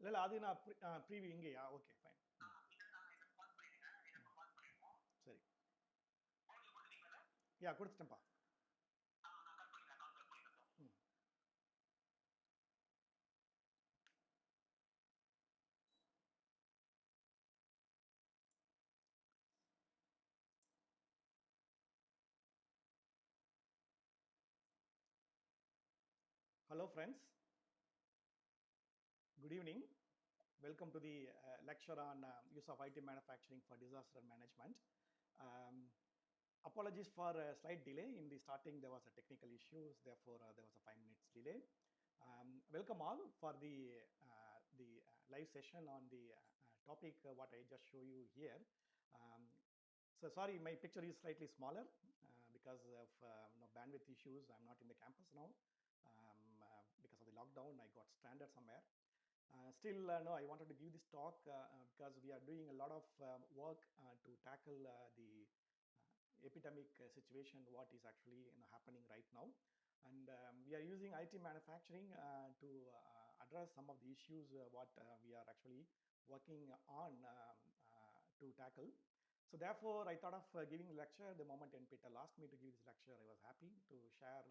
இல்ல அது நான் ப்ரீவியூ இங்கேயா? Okay fine. சரி. யா கொடுத்துட்டேன்ப்பா. Hello friends, good evening. Welcome to the lecture on use of IT manufacturing for disaster management. Apologies for a slight delay. In the starting there was a technical issues, therefore there was a 5 minutes delay. Welcome all for the live session on the topic what I just show you here. So sorry, my picture is slightly smaller because of bandwidth issues. I'm not in the campus now. Because of the lockdown, I got stranded somewhere. Still, no, I wanted to give this talk because we are doing a lot of work to tackle the epidemic situation, what is actually happening right now. And we are using IT manufacturing to address some of the issues what we are actually working on to tackle. So therefore, I thought of giving a lecture. The moment NPTEL asked me to give this lecture, I was happy to share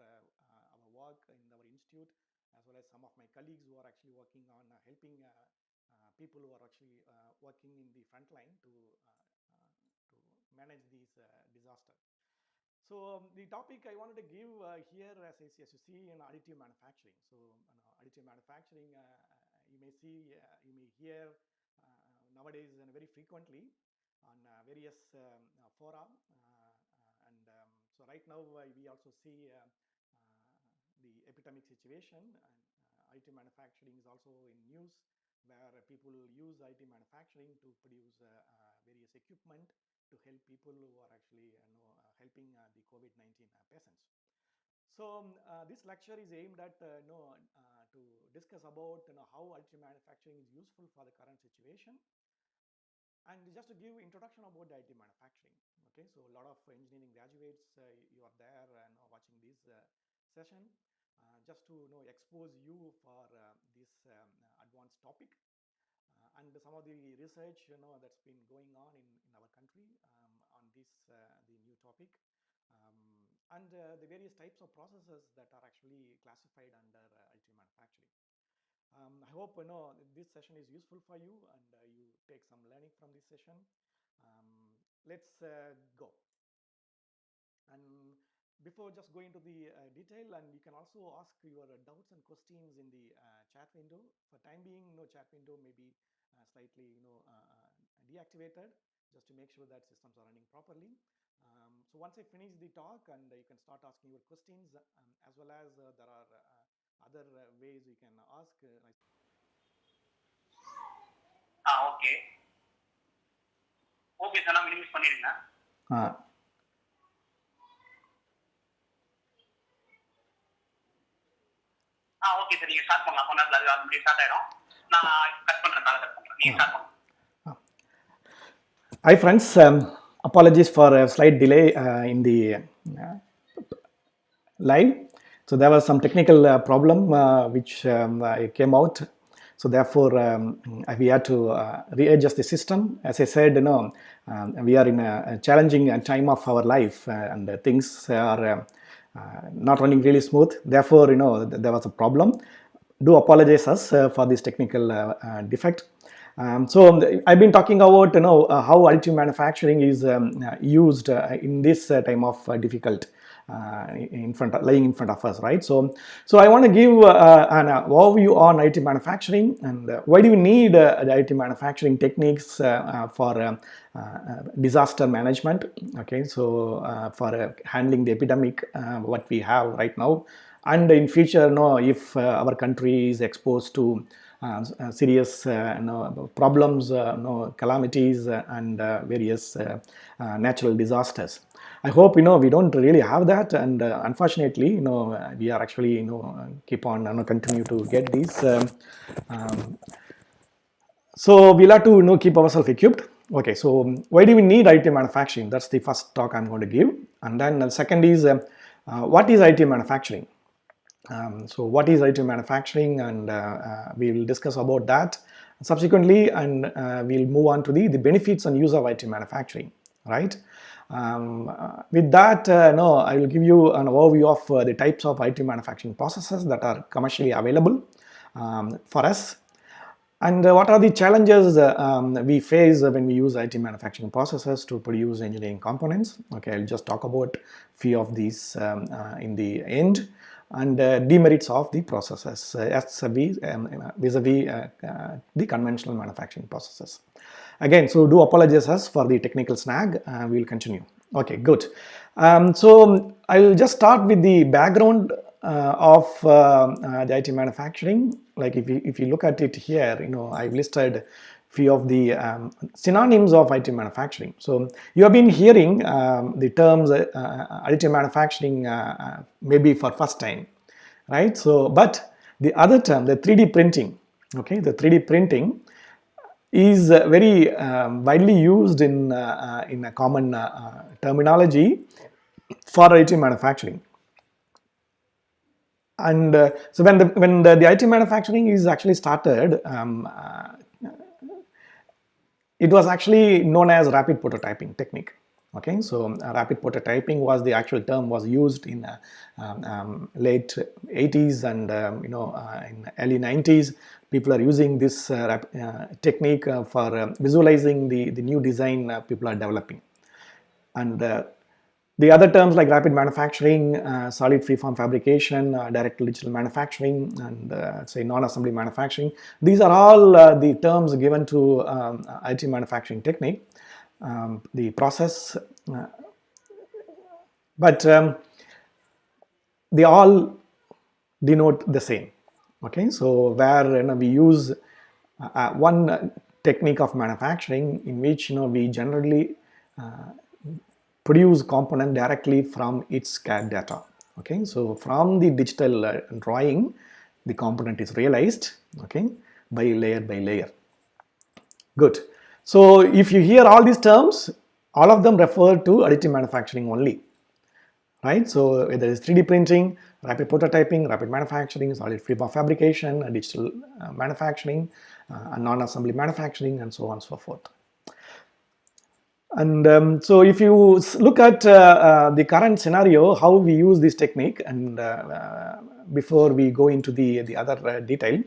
our work in our institute, as well as some of my colleagues who are actually working on helping people who are actually working in the front line to manage these disaster. So the topic I wanted to give here, as you see, in additive manufacturing. So additive manufacturing, you may see, you may hear nowadays very frequently on various fora, and so right now we also see the epidemic situation, and IT manufacturing is also in news, where people use IT manufacturing to produce various equipment to help people who are actually helping the COVID-19 patients. So this lecture is aimed at to discuss about how additive manufacturing is useful for the current situation, and just to give introduction about the IT manufacturing. Okay, so a lot of engineering graduates, you are there and watching this session, just to expose you for this advanced topic. And some of the research that's been going on in our country on this the new topic, and the various types of processes that are actually classified under additive manufacturing. I hope this session is useful for you and you take some learning from this session. Let's go. And before just going to the detail, and you can also ask your doubts and questions in the chat window. For time being, chat window may be slightly deactivated, just to make sure that systems are running properly. So once I finish the talk, and you can start asking your questions, as well as there are other ways you can ask. Okay. Okay, sir, நான் minimize பண்ணிடுங்க. Okay sir, நீங்க start பண்ணலாம். கொஞ்ச நேரத்துல அது start ஆயிடும். நான் cut பண்றேன், கால் கட் பண்றேன். நீங்க ஸ்டார்ட் பண்ணுங்க. Hi friends, apologies for a slight delay in the live. So there was some technical problem which came out. So therefore, we had to readjust the system. As I said, we are in a challenging time of our life, and things are not running really smooth. Therefore, there was a problem. Do apologize us for this technical defect. So I've been talking about how additive manufacturing is used in this time of difficult lying in front of us, right? So I want to give an overview on additive manufacturing, and why do we need the additive manufacturing techniques for disaster management. Okay, so for handling the epidemic what we have right now, and in future if our country is exposed to serious problems, calamities, and various natural disasters. I hope we don't really have that, and unfortunately we are actually keep on continue to get these. So we'll have to keep ourselves equipped. Okay, so why do we need additive manufacturing? That's the first talk I'm going to give. And then the second is what is additive manufacturing? So what is additive manufacturing, and we will discuss about that subsequently, and we'll move on to the benefits and use of additive manufacturing, right? With that, no, I will give you an overview of the types of additive manufacturing processes that are commercially available for us. And what are the challenges we face when we use additive manufacturing processes to produce engineering components? Okay, I'll just talk about few of these in the end, and demerits of the processes vis-a-vis the conventional manufacturing processes. Again, so do apologize us for the technical snag. We will continue. Okay, good. So I will just start with the background of the IT manufacturing. Like if you look at it here, I've listed few of the synonyms of IT manufacturing. So you have been hearing the terms additive manufacturing maybe for first time, right? So but the other term, the 3D printing, okay, the 3D printing is very widely used in a common terminology for additive manufacturing. And so when the IT manufacturing is actually started, it was actually known as rapid prototyping technique. Okay, so rapid prototyping was the actual term was used in late 80s and in early 90s. People are using this technique for visualizing the new design people are developing. And the other terms like rapid manufacturing, solid freeform fabrication, direct to digital manufacturing, and say non-assembly manufacturing, these are all the terms given to IT manufacturing technique, the process, but they all denote the same. Okay, so where we use one technique of manufacturing in which we generally produce component directly from its CAD data. Okay, so from the digital drawing, the component is realized, okay, by layer. Good. So if you hear all these terms, all of them refer to additive manufacturing only, right? So whether it's 3D printing, rapid prototyping, rapid manufacturing, solid freeform fabrication, digital manufacturing, non-assembly manufacturing, and so on and so forth. And so if you look at the current scenario, how we use this technique, and before we go into the other detail,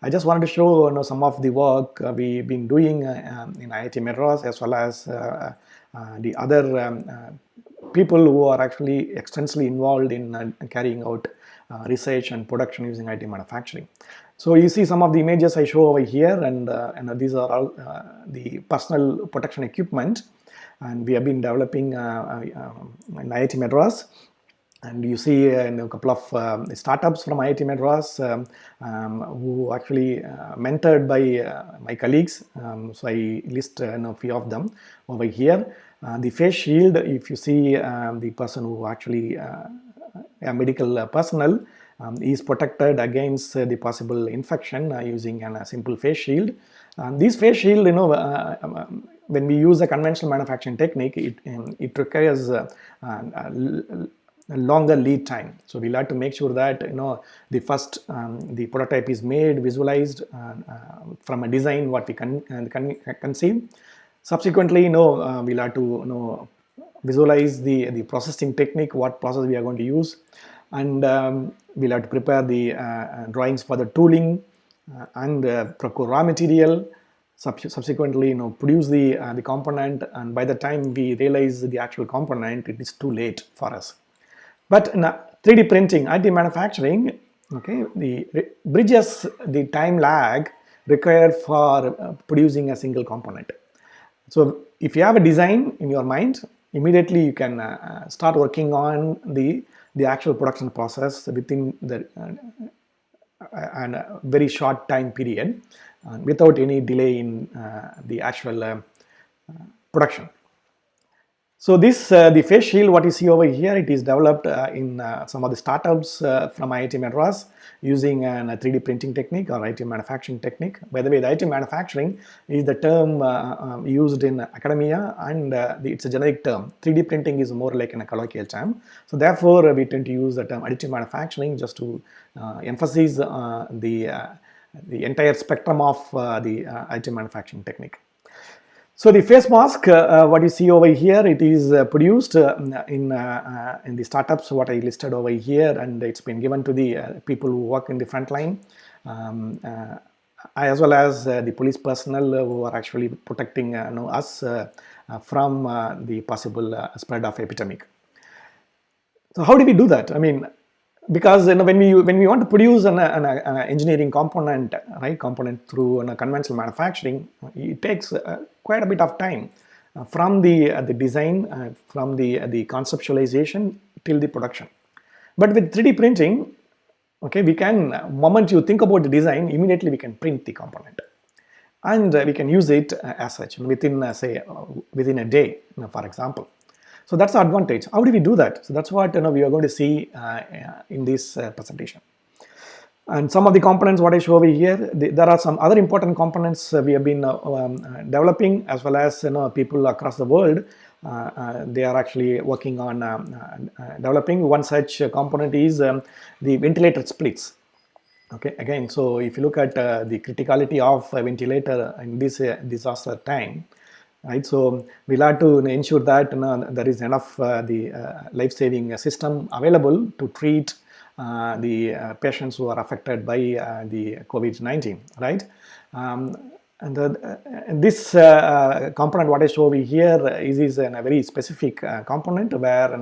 I just wanted to show some of the work we've been doing in IIT-Madras, as well as the other people who are actually extensively involved in carrying out research and production using additive manufacturing. So you see some of the images I show over here, and these are all the personal protection equipment, and we have been developing in IIT-Madras. And you see a couple of startups from IIT-Madras who actually mentored by my colleagues. So I list a few of them over here. The face shield, if you see the person who actually a medical personnel is protected against the possible infection using a simple face shield. This face shield, when we use a conventional manufacturing technique, it requires a longer lead time. So we'll have to make sure that the first the prototype is made, visualized from a design what we can conceive. Subsequently, we'll have to visualize the processing technique, what process we are going to use, and we'll have to prepare the drawings for the tooling and procure raw material. Subsequently, produce the component, and by the time we realize the actual component, it is too late for us. But in 3D printing, additive manufacturing, okay, bridges the time lag required for producing a single component. So if you have a design in your mind, immediately you can start working on the actual production process within the a very short time period without any delay in the actual production. So this the face shield, what you see over here, it is developed in some of the startups from IIT-Madras using a 3D printing technique or additive manufacturing technique. By the way, the additive manufacturing is the term used in academia, and it's a generic term. 3D printing is more like a colloquial term. So therefore, we tend to use the term additive manufacturing just to emphasize the entire spectrum of the additive manufacturing technique. So the face mask, what you see over here, it is produced in the startups what I listed over here, and it's been given to the people who work in the front line, as well as the police personnel who are actually protecting us from the possible spread of epidemic. So how do we do that? I mean, because when we want to produce an engineering component, component through conventional manufacturing, it takes quite a bit of time from the design, from the conceptualization till the production. But with 3D printing, okay, we can, moment you think about the design, immediately we can print the component, and we can use it as such within say within a day, for example. So that's the advantage. How do we do that? So that's what we are going to see in this presentation. And some of the components what I show over here, there are some other important components we have been developing, as well as people across the world they are actually working on developing. One such component is the ventilator splits. Okay, again, so if you look at the criticality of a ventilator in this disaster time, right, so we'll have to ensure that there is enough the life-saving system available to treat the patients who are affected by the COVID-19, right? And this component what I show over here is a very specific component where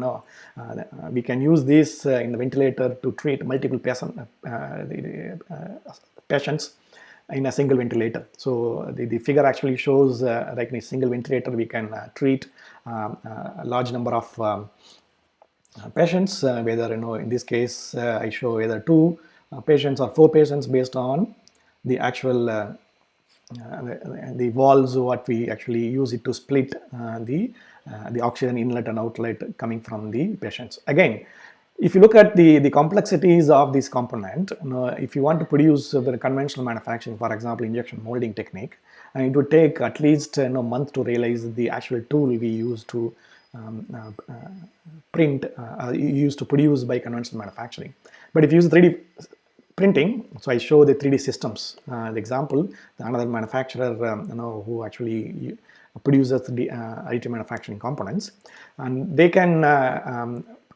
we can use this in the ventilator to treat multiple patients in a single ventilator. So the figure actually shows like in a single ventilator we can treat a large number of patients, whether in this case I show either 2 patients or 4 patients based on the actual the valves what we actually use it to split the oxygen inlet and outlet coming from the patients. Again, if you look at the complexities of this component, if you want to produce the conventional manufacturing, for example, injection molding technique, and it would take at least a month to realize the actual tool we use to print, used to produce by conventional manufacturing. But if you use 3D printing, so I show the 3D systems. The example, another manufacturer who actually produces the additive manufacturing components, and they can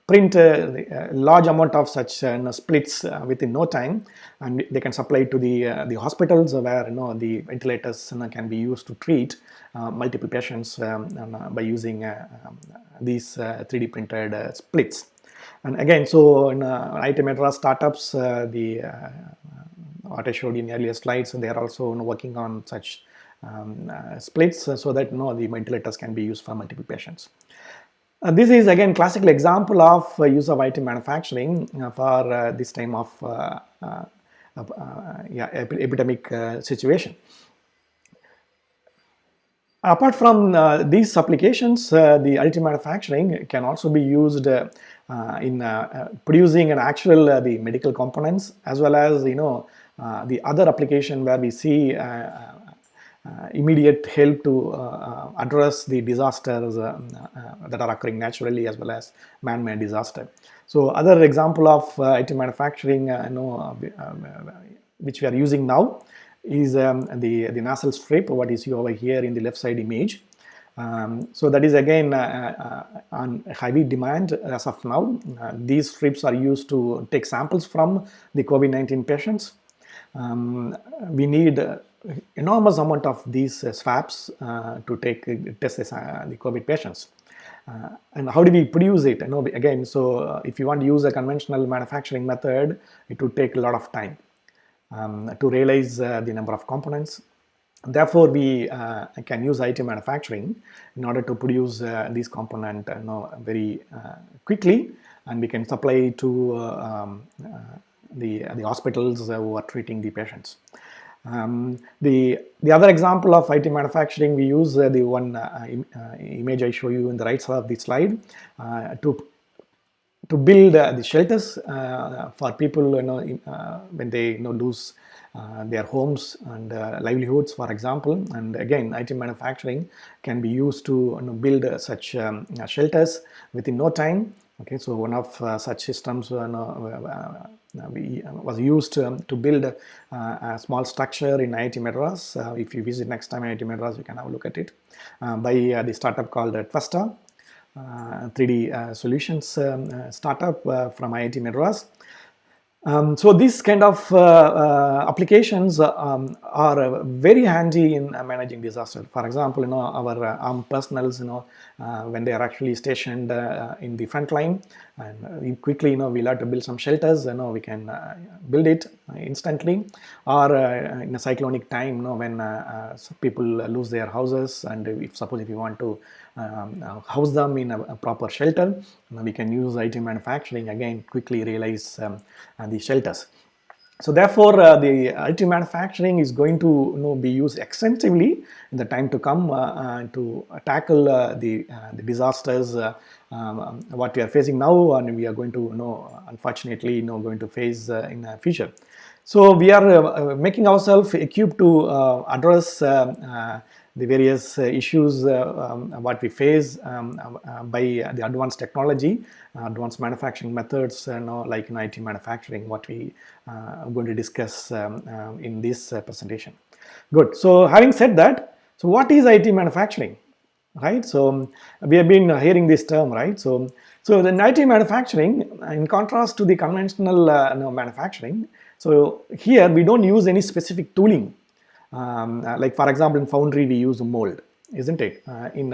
print a large amount of such splits within no time, and they can supply to the hospitals where the ventilators can be used to treat multiple patients by using these 3D printed splits. And again, so in IIT-Madras startups, what I showed in earlier slides, they are also working on such splits so that the ventilators can be used for multiple patients. This is again classical example of use of additive manufacturing for this time of epidemic situation. Apart from these applications, the additive manufacturing can also be used in producing an actual the medical components, as well as the other application where we see immediate help to address the disasters that are occurring naturally as well as man-made disaster. So other example of additive manufacturing which we are using now is the nasal strip, what you see over here in the left side image. So that is again on heavy demand as of now. These strips are used to take samples from the COVID-19 patients. We need enormous amount of these swabs to test the COVID patients. And how do we produce it? Again, so if you want to use a conventional manufacturing method, it would take a lot of time to realize the number of components. Therefore, we can use additive manufacturing in order to produce these components very quickly, and we can supply to the hospitals who are treating the patients. The other example of IT manufacturing, we use the one image I show you in the right side of the slide to build the shelters for people, when they lose their homes and livelihoods, for example. And again, IT manufacturing can be used to build such shelters within no time. Okay, so one of such systems was used to build a small structure in IIT-Madras. If you visit next time IIT-Madras, you can have a look at it, by the startup called Twesta. 3D solutions startup from IIT-Madras. So these kind of applications are very handy in managing disaster. For example, our armed personals, when they are actually stationed in the front line, and quickly, we'll have to build some shelters. We can build it instantly, or in a cyclonic time, when people lose their houses, and if you want to house them in a proper shelter, we can use IT manufacturing again quickly realize the shelters. So therefore, the IT manufacturing is going to be used extensively in the time to come to tackle the disasters what we are facing now, and we are going to unfortunately going to face in the future. So we are making ourselves equipped to address the various issues what we face by the advanced technology, advanced manufacturing methods, like in IT manufacturing, what we are going to discuss in this presentation. Good. So having said that, so what is IT manufacturing? Right, so we have been hearing this term, right? So the IT manufacturing, in contrast to the conventional manufacturing, so here we don't use any specific tooling. Like for example, in foundry we use mold, isn't it? In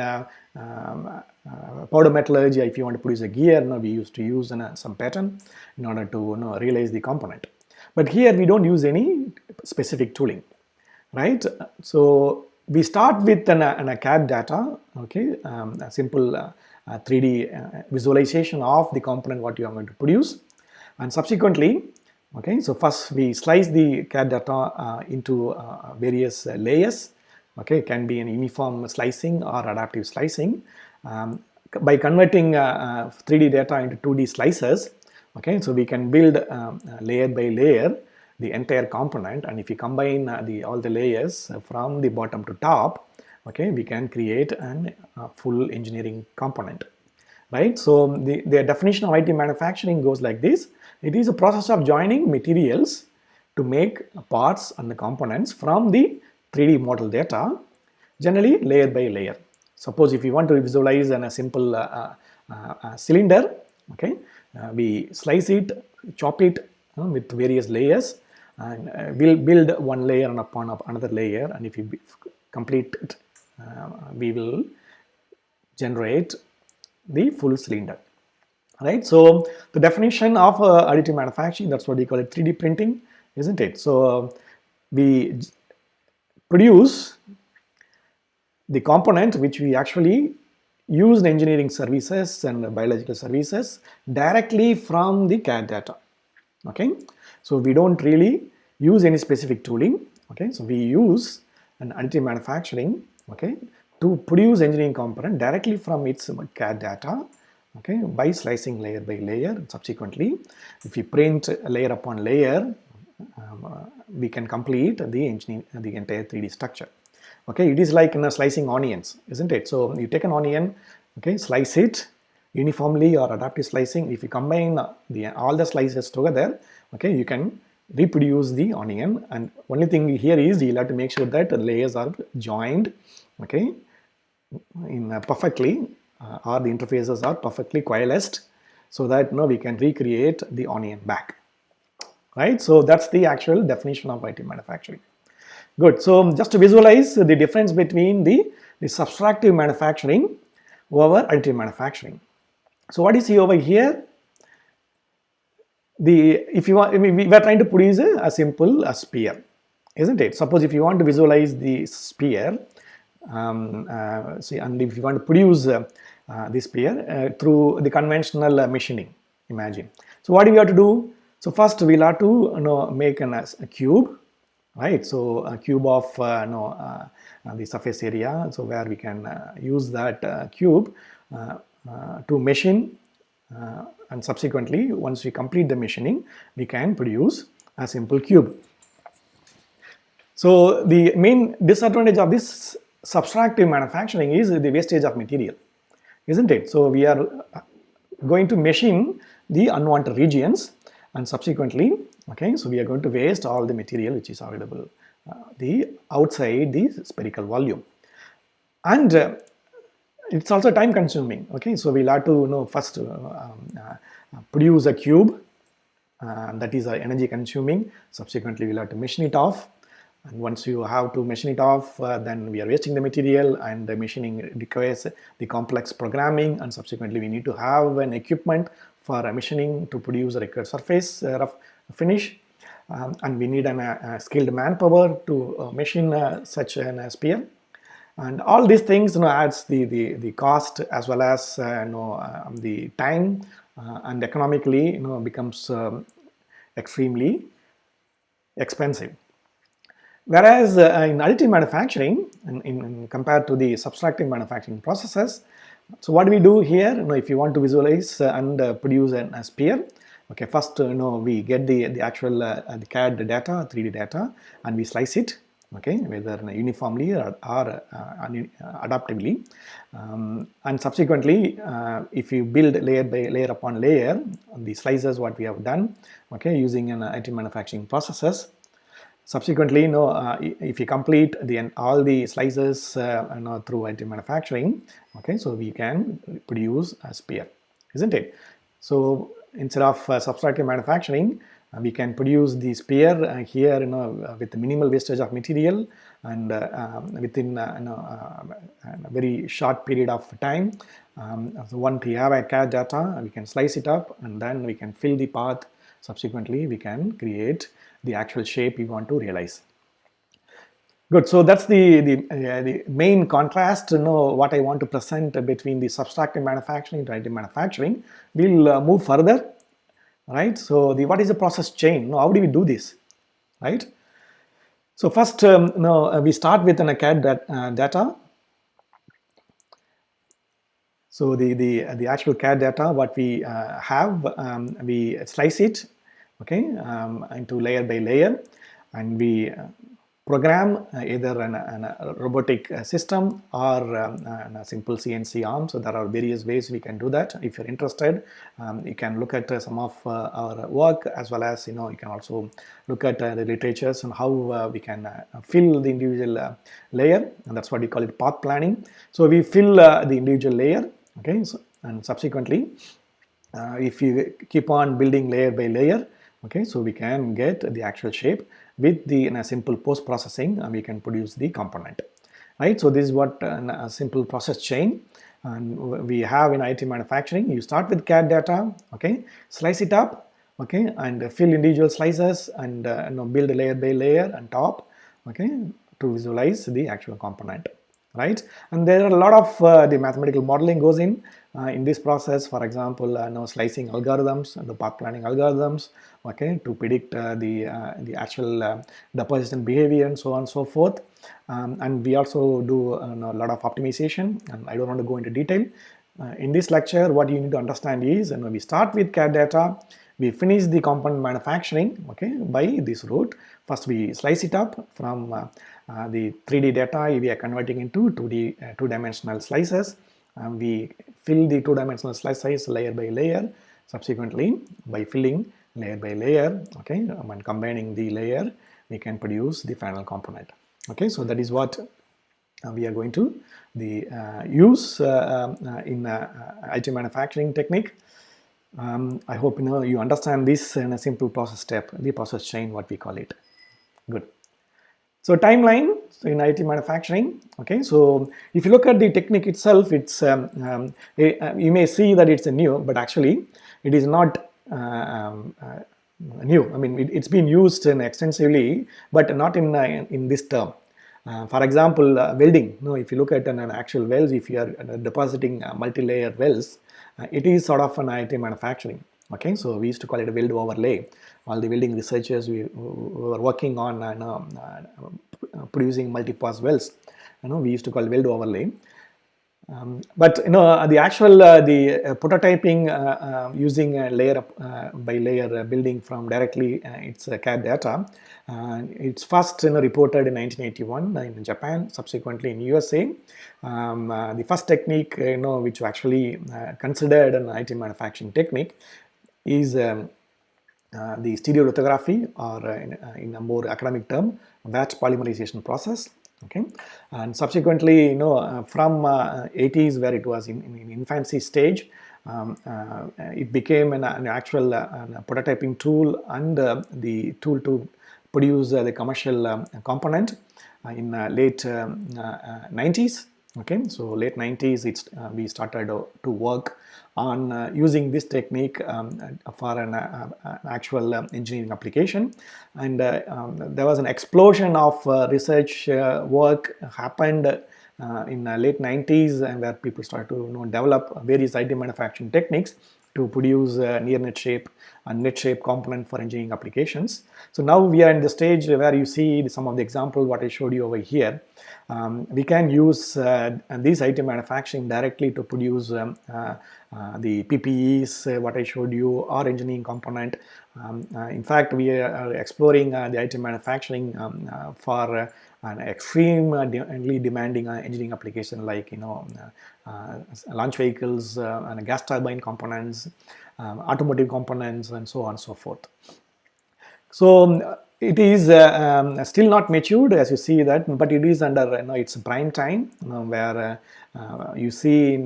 powder metallurgy, if you want to produce a gear, we used to use some pattern in order to realize the component. But here we don't use any specific tooling, right? So we start with a CAD data, okay, a simple 3D visualization of the component what you are going to produce, and subsequently, okay, so first we slice the CAD data into various layers. Okay, it can be an uniform slicing or adaptive slicing. By converting 3D data into 2D slices, okay, so we can build layer by layer the entire component, and if you combine all the layers from the bottom to top, okay, we can create a full engineering component, right? So the definition of IT manufacturing goes like this: it is a process of joining materials to make parts and the components from the 3D model data, generally layer by layer. Suppose if you want to visualize a simple cylinder, okay, we slice it, chop it with various layers, and we'll build one layer upon another layer, and if you complete it, we will generate the full cylinder, right? So the definition of additive manufacturing, that's what we call it, 3D printing, isn't it? So we produce the component which we actually use in engineering services and biological services directly from the CAD data. Okay, so we don't really use any specific tooling. Okay, so we use an additive manufacturing, okay, to produce engineering component directly from its CAD data, okay, by slicing layer by layer. And subsequently, if we print layer upon layer, we can complete the entire 3D structure. Okay, it is like slicing onions, isn't it? So you take an onion, okay, slice it uniformly or adaptive slicing. If you combine all the slices together, okay, you can reproduce the onion. And only thing here is you'll have to make sure that the layers are joined, okay, in perfectly, or the interfaces are perfectly coalesced, so that we can recreate the onion back, right? So that's the actual definition of IT manufacturing. Good. So just to visualize the difference between the subtractive manufacturing over additive manufacturing. So what you see over here, if you want, we are trying to produce a simple sphere, isn't it? Suppose if you want to visualize the sphere, see, and if you want to produce the sphere through the conventional machining, imagine. So what do we have to do? So first we'll have to make a cube. right? So a cube of the surface area, so where we can use that cube to machine, and subsequently once we complete the machining, we can produce a simple cube. So the main disadvantage of this subtractive manufacturing is the wastage of material, isn't it? So we are going to machine the unwanted regions, and subsequently, okay, so we are going to waste all the material which is available the outside the spherical volume. And it's also time consuming, okay? So we'll have to first produce a cube, that is energy consuming. Subsequently we'll have to machine it off, and once you have to machine it off, then we are wasting the material, and the machining requires the complex programming, and subsequently we need to have an equipment for machining to produce a required surface rough finish, and we need a skilled manpower to machine such a sphere. And all these things adds the cost as well as the time, and economically becomes extremely expensive. Whereas in additive manufacturing, in compared to the subtractive manufacturing processes, so what do we do here? If you want to visualize and produce a sphere, okay, first we get the actual the CAD data, 3D data, and we slice it, okay, whether uniformly or adaptively, and subsequently if you build layer by layer upon layer the slices what we have done, okay, using an additive manufacturing processes. Subsequently, if you complete all the slices through additive manufacturing, okay, so we can produce a sphere, isn't it? So instead of subtractive manufacturing, we can produce the sphere here with minimal wastage of material, and within a very short period of time. So once we have a CAD data, we can slice it up, and then we can fill the path. Subsequently, we can create the actual shape we want to realize. Good. So that's the main contrast. What I want to present between the subtractive manufacturing and additive manufacturing. We'll move further, right? So what is the process chain? How do we do this, right? So first, we start with an CAD data. So the actual CAD data, what we have, we slice it, okay, into layer by layer, and we program either a robotic system or a simple CNC arm. So there are various ways we can do that. If you're interested, you can look at some of our work, as well as you can also look at the literatures on how we can fill the individual layer, and that's what we call it path planning. So we fill the individual layer, okay, so, and subsequently if you keep on building layer by layer, okay, so we can get the actual shape. With the simple post processing, we can produce the component, right? So this is what a simple process chain and we have in additive manufacturing. You start with CAD data, okay, slice it up, okay, and fill individual slices, and build layer by layer on top, okay, to visualize the actual component, right? And there are a lot of the mathematical modeling goes in this process. For example, slicing algorithms and the path planning algorithms, okay, to predict the actual deposition behavior and so on and so forth. And we also do a lot of optimization, and I don't want to go into detail. In this lecture, what you need to understand is, we start with CAD data, we finish the component manufacturing, okay, by this route. First we slice it up from the 3D data, we are converting into 2D two-dimensional slices. We fill the two-dimensional slice size layer by layer. Subsequently, by filling layer by layer, okay, and combining the layer, we can produce the final component. Okay, so that is what we are going to use in additive manufacturing technique. I hope you understand this in a simple process step, the process chain, what we call it. Good. So timeline in additive manufacturing. Okay, so if you look at the technique itself, it's you may see that it's new, but actually it is not new. I mean, it's been used extensively, but not in this term. For example, welding. If you look at an actual welds, if you are depositing multi-layer welds, it is sort of an additive manufacturing. Okay, so we used to call it a weld overlay. All the welding researchers, we were working on producing multi-pass welds. We used to call weld overlay. But the actual prototyping using layer by layer building from directly its CAD data. It's first reported in 1981 in Japan, subsequently in USA. The first technique which actually considered an IT manufacturing technique is the stereolithography, or in a more academic term, batch polymerization process. Okay, and subsequently, from 80s, where it was in infancy stage, it became an actual prototyping tool and the tool to produce the commercial component in late 90s. Okay, so late 90s, we started to work on using this technique for an actual engineering application, and there was an explosion of research work happened in late 90s, and where people started to develop various IT manufacturing techniques to produce near net shape and net shape component for engineering applications. So now we are in the stage where you see some of the examples what I showed you over here. We can use these IT manufacturing directly to produce the PPEs, what I showed you, or engineering component. In fact, we are exploring the IT manufacturing for an extremely demanding engineering application, like launch vehicles and gas turbine components, automotive components, and so on and so forth. So it is still not matured, as you see that, but it is under its prime time, where you see in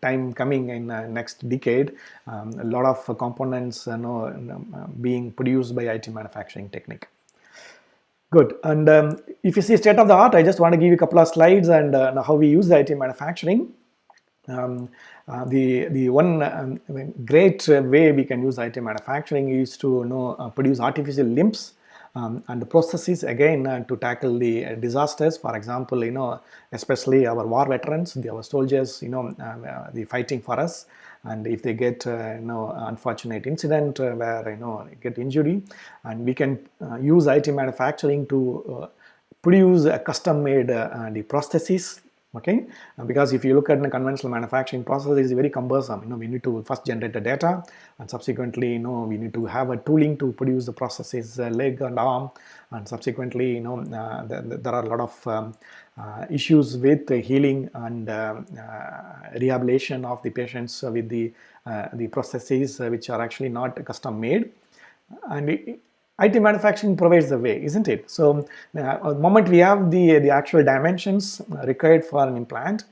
time coming in next decade, a lot of components being produced by IT manufacturing technique. Good. And if you see state of the art, I just want to give you a couple of slides and how we use the IT manufacturing. The one great way we can use IT manufacturing is to produce artificial limbs and processes, again to tackle the disasters. For example, especially our war veterans, our soldiers, the fighting for us, and if they get unfortunate incident where get injury, and we can use IT manufacturing to produce a custom made the prosthesis. Okay, because if you look at the conventional manufacturing process, it is very cumbersome. We need to first generate the data, and subsequently, we need to have a tooling to produce the processes, leg and arm, and subsequently, there are a lot of issues with healing and rehabilitation of the patients with the processes which are actually not custom made, and IT manufacturing provides the way, isn't it? So the moment we have the actual dimensions required for an implant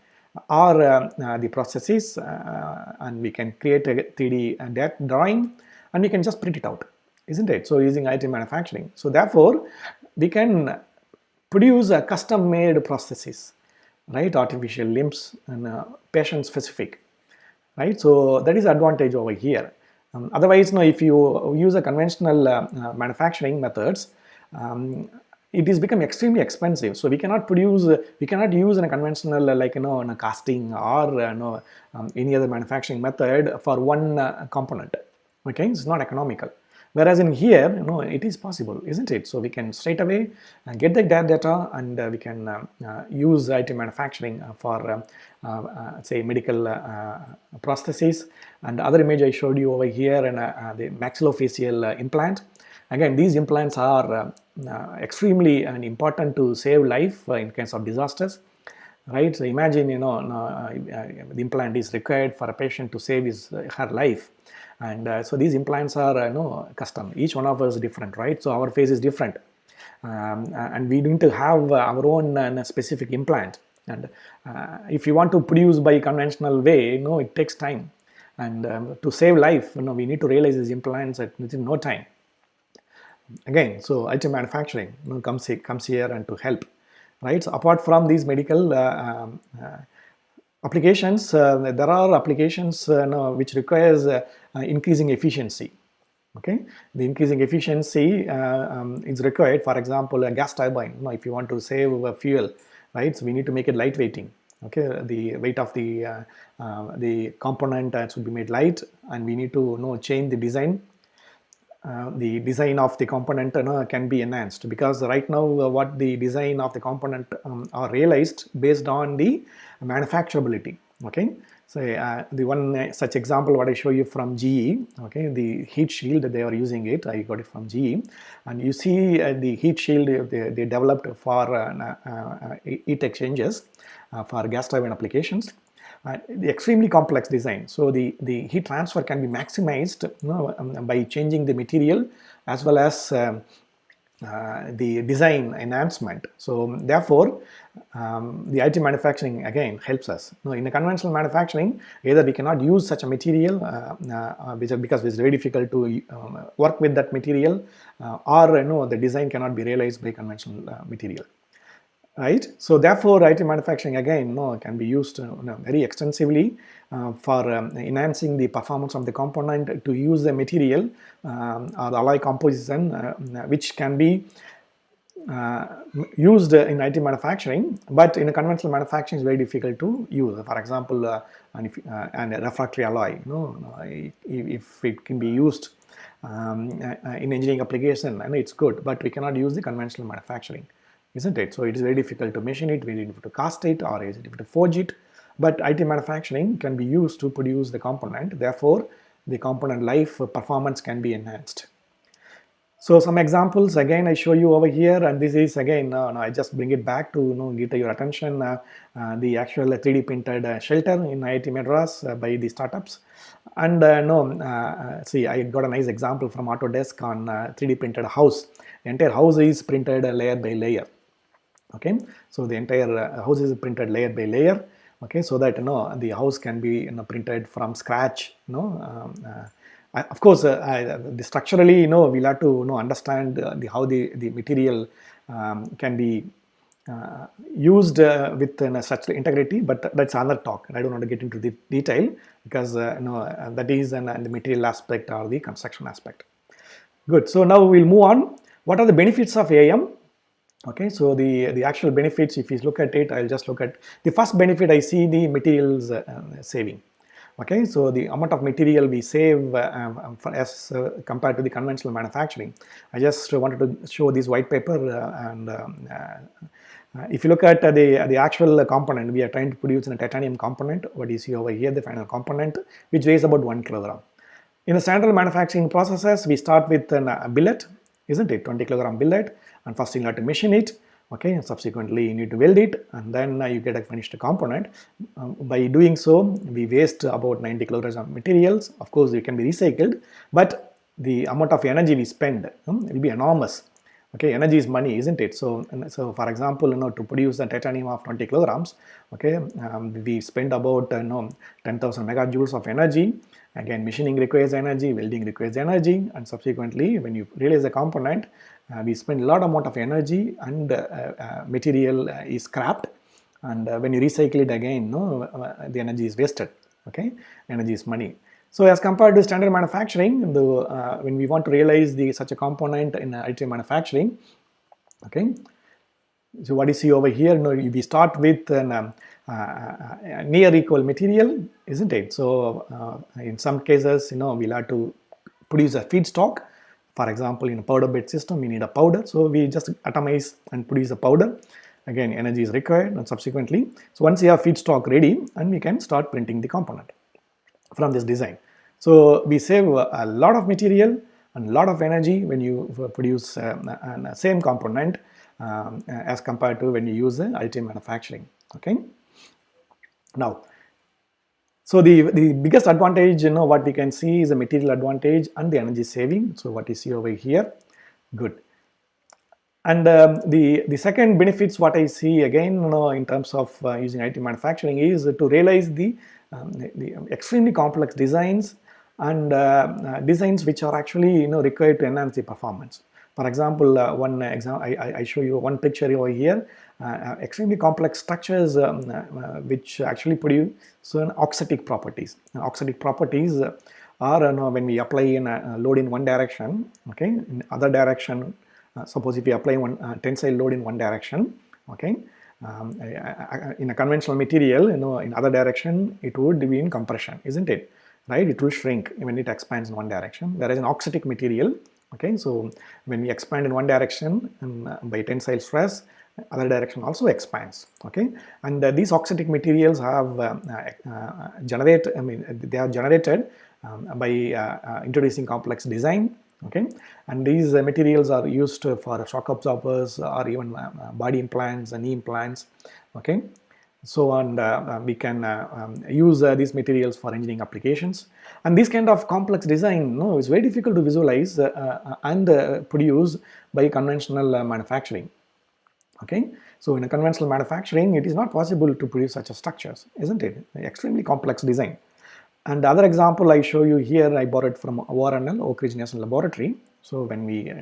or the processes, and we can create a 3D drawing, and we can just print it out, isn't it? So using IT manufacturing, so therefore we can produce a custom made processes, right? Artificial limbs and patient specific, right? So that is advantage over here. Otherwise, if you use a conventional manufacturing methods, it is become extremely expensive. So we cannot use in a conventional in a casting or any other manufacturing method for one component. Okay, it's not economical. Whereas in here, it is possible, isn't it? So we can straight away get the data, and we can use IT manufacturing for say medical prostheses. And the other image I showed you over here, and the maxillofacial implant. Again, these implants are extremely important to save life in case of disasters. Right? So imagine, the implant is required for a patient to save her life. And so these implants are custom. Each one of us is different, right? So our face is different, and we need to have our own specific implant. And if you want to produce by conventional way, it takes time. And to save life, we need to realize these implants within no time. Again, so IT manufacturing comes here and to help, right? So apart from these medical applications, there are applications which requires increasing efficiency. Okay, the increasing efficiency is required. For example, a gas turbine. If you want to save fuel, right? So we need to make it lightweighting. Okay, the weight of the component should be made light, and we need to change the design. The design of the component can be enhanced, because right now what the design of the component are realized based on the manufacturability. Okay, so the one such example what I show you from GE, okay, the heat shield they are using it, I got it from GE, and you see the heat shield they developed for heat exchangers for gas turbine applications. The extremely complex design. So the heat transfer can be maximized by changing the material as well as the design enhancement. So therefore, the additive manufacturing again helps us. In a conventional manufacturing, either we cannot use such a material because it's very difficult to work with that material, or the design cannot be realized by conventional material. Right, so therefore additive manufacturing again can be used very extensively for enhancing the performance of the component, to use the material or the alloy composition which can be used in additive manufacturing, but in a conventional manufacturing is very difficult to use. For example, and a refractory alloy, if it can be used in engineering application, and it's good, but we cannot use the conventional manufacturing, isn't it? So it is very difficult to machine it, very difficult to cast it, or is it difficult to forge it. But additive manufacturing can be used to produce the component. Therefore, the component life performance can be enhanced. So some examples again I show you over here, and this is again I just bring it back to get your attention. The actual 3D printed shelter in IIT-Madras by the startups, and see, I got a nice example from Autodesk on 3D printed house. The entire house is printed layer by layer. Okay, so the entire house is printed layer by layer. Okay, so that the house can be printed from scratch. Of course, structurally, we'll have to understand how the material can be used with such integrity, but that's another talk. I don't want to get into the detail, because that is the material aspect or the construction aspect. Good. So now we'll move on. What are the benefits of AM? Okay, so the actual benefits, if you look at it, I'll just look at the first benefit. I see the materials saving. Okay, so the amount of material we save as compared to the conventional manufacturing. I just wanted to show this white paper, and if you look at the actual component, we are trying to produce a titanium component. What you see over here, the final component, which weighs about 1 kilogram. In the standard manufacturing processes, we start with a billet, isn't it? 20 kilogram billet, and first you have to machine it. Okay, and subsequently you need to weld it, and then you get a finished component. By doing so, we waste about 90 kilograms of materials. Of course, it can be recycled, but the amount of energy we spend will be enormous. Okay, energy is money, isn't it? So for example, to produce a titanium of 20 kilograms, okay, we spend about 10,000 megajoules of energy. Again, machining requires energy, welding requires energy, and subsequently, when you realize the component, we spend a lot amount of energy, and material is scrapped, and when you recycle it again, the energy is wasted. Okay, energy is money. So as compared to standard manufacturing, when we want to realize such a component in additive manufacturing, okay, so what you see over here, we start with a near equal material, isn't it? So in some cases, we'll have to produce a feedstock. For example, in a powder bed system, we need a powder, so we just atomize and produce a powder. Again, energy is required, and subsequently, so once you have feedstock ready, and we can start printing the component from this design. So we save a lot of material and a lot of energy when you produce the same component as compared to when you use additive manufacturing. Okay. Now, so the biggest advantage, what we can see is the material advantage and the energy saving. So what you see over here, good. And the second benefits what I see again, in terms of using additive manufacturing is to realize the extremely complex designs and designs which are actually required to enhance the performance. For example, I show you one picture over here. Extremely complex structures which actually produce certain auxetic properties. Auxetic properties are when we apply a load in one direction, okay, in other direction. Suppose if we apply one tensile load in one direction, okay, in a conventional material, in other direction it would be in compression, isn't it? Right? It will shrink when it expands in one direction. Whereas an oxidic material, okay, so when we expand in one direction by tensile stress, other direction also expands. Okay, and these oxidic materials have they are generated by introducing complex design. Okay, and these materials are used for shock absorbers or even body implants and knee implants. Okay, so and we can use these materials for engineering applications, and this kind of complex design is very difficult to visualize and produce by conventional manufacturing. Okay, so in a conventional manufacturing it is not possible to produce such structures, isn't it? Extremely complex design. And the other example I show you here, I borrowed from ORNL, Oak Ridge National Laboratory. So when we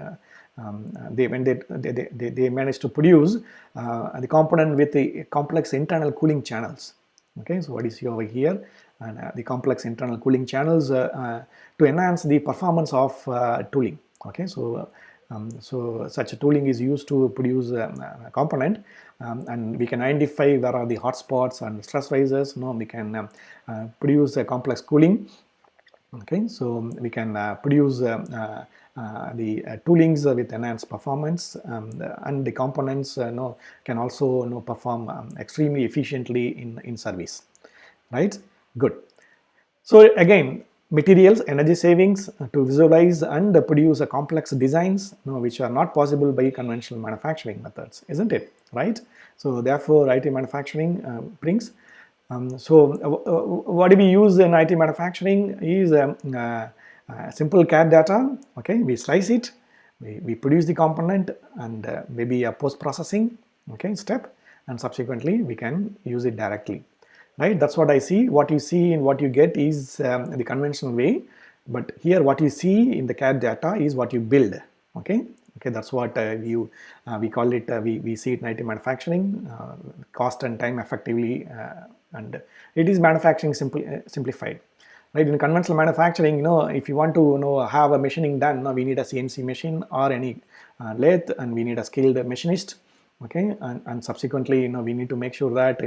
they managed to produce the component with the complex internal cooling channels. Okay, so what is over here, and the complex internal cooling channels to enhance the performance of tooling. Okay, so so such a tooling is used to produce a component, and we can identify where are the hot spots and stress rises. We can produce a complex cooling. Okay, so we can produce the toolings with enhanced performance, and the components can also perform extremely efficiently in service. Right? Good. So again, materials, energy savings to visualize and produce a complex designs which are not possible by conventional manufacturing methods, isn't it? Right? So therefore, additive manufacturing brings. What do we use in additive manufacturing is simple CAD data. Okay, we slice it, we produce the component, and maybe a post-processing step, and subsequently we can use it directly. Right, that's what I see. What you see and what you get is the conventional way, but here what you see in the CAD data is what you build. Okay, that's what we call it. We see it in additive manufacturing, cost and time effectively, and it is manufacturing simplified. Right, in conventional manufacturing, if you want to have a machining done, we need a CNC machine or any lathe, and we need a skilled machinist. Okay, and subsequently we need to make sure that